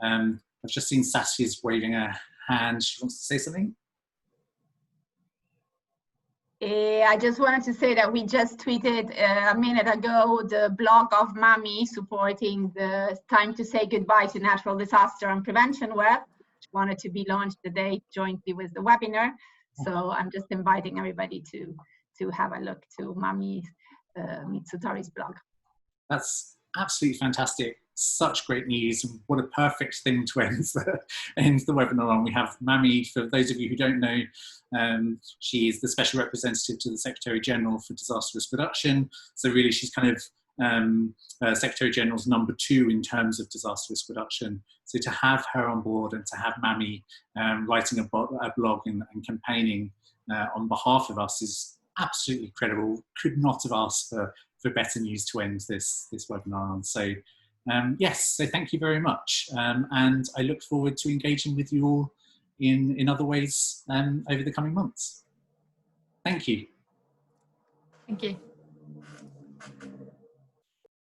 I've just seen Saskia's waving her hand. She wants to say something. I just wanted to say that we just tweeted a minute ago the blog of MAMI supporting the Time to Say Goodbye to Natural Disaster and Prevention web, which wanted to be launched today jointly with the webinar. So I'm just inviting everybody to have a look to MAMI Mitsutori's blog. That's absolutely fantastic. Such great news. What a perfect thing to end the webinar on. We have MAMI, for those of you who don't know, she is the Special Representative to the Secretary General for Disaster Risk Reduction. So really she's kind of Secretary General's #2 in terms of disaster risk reduction. So to have her on board and to have MAMI writing a blog and campaigning on behalf of us is absolutely incredible. Could not have asked for better news to end this webinar on. So yes, so thank you very much. And I look forward to engaging with you all in other ways over the coming months. Thank you. Thank you.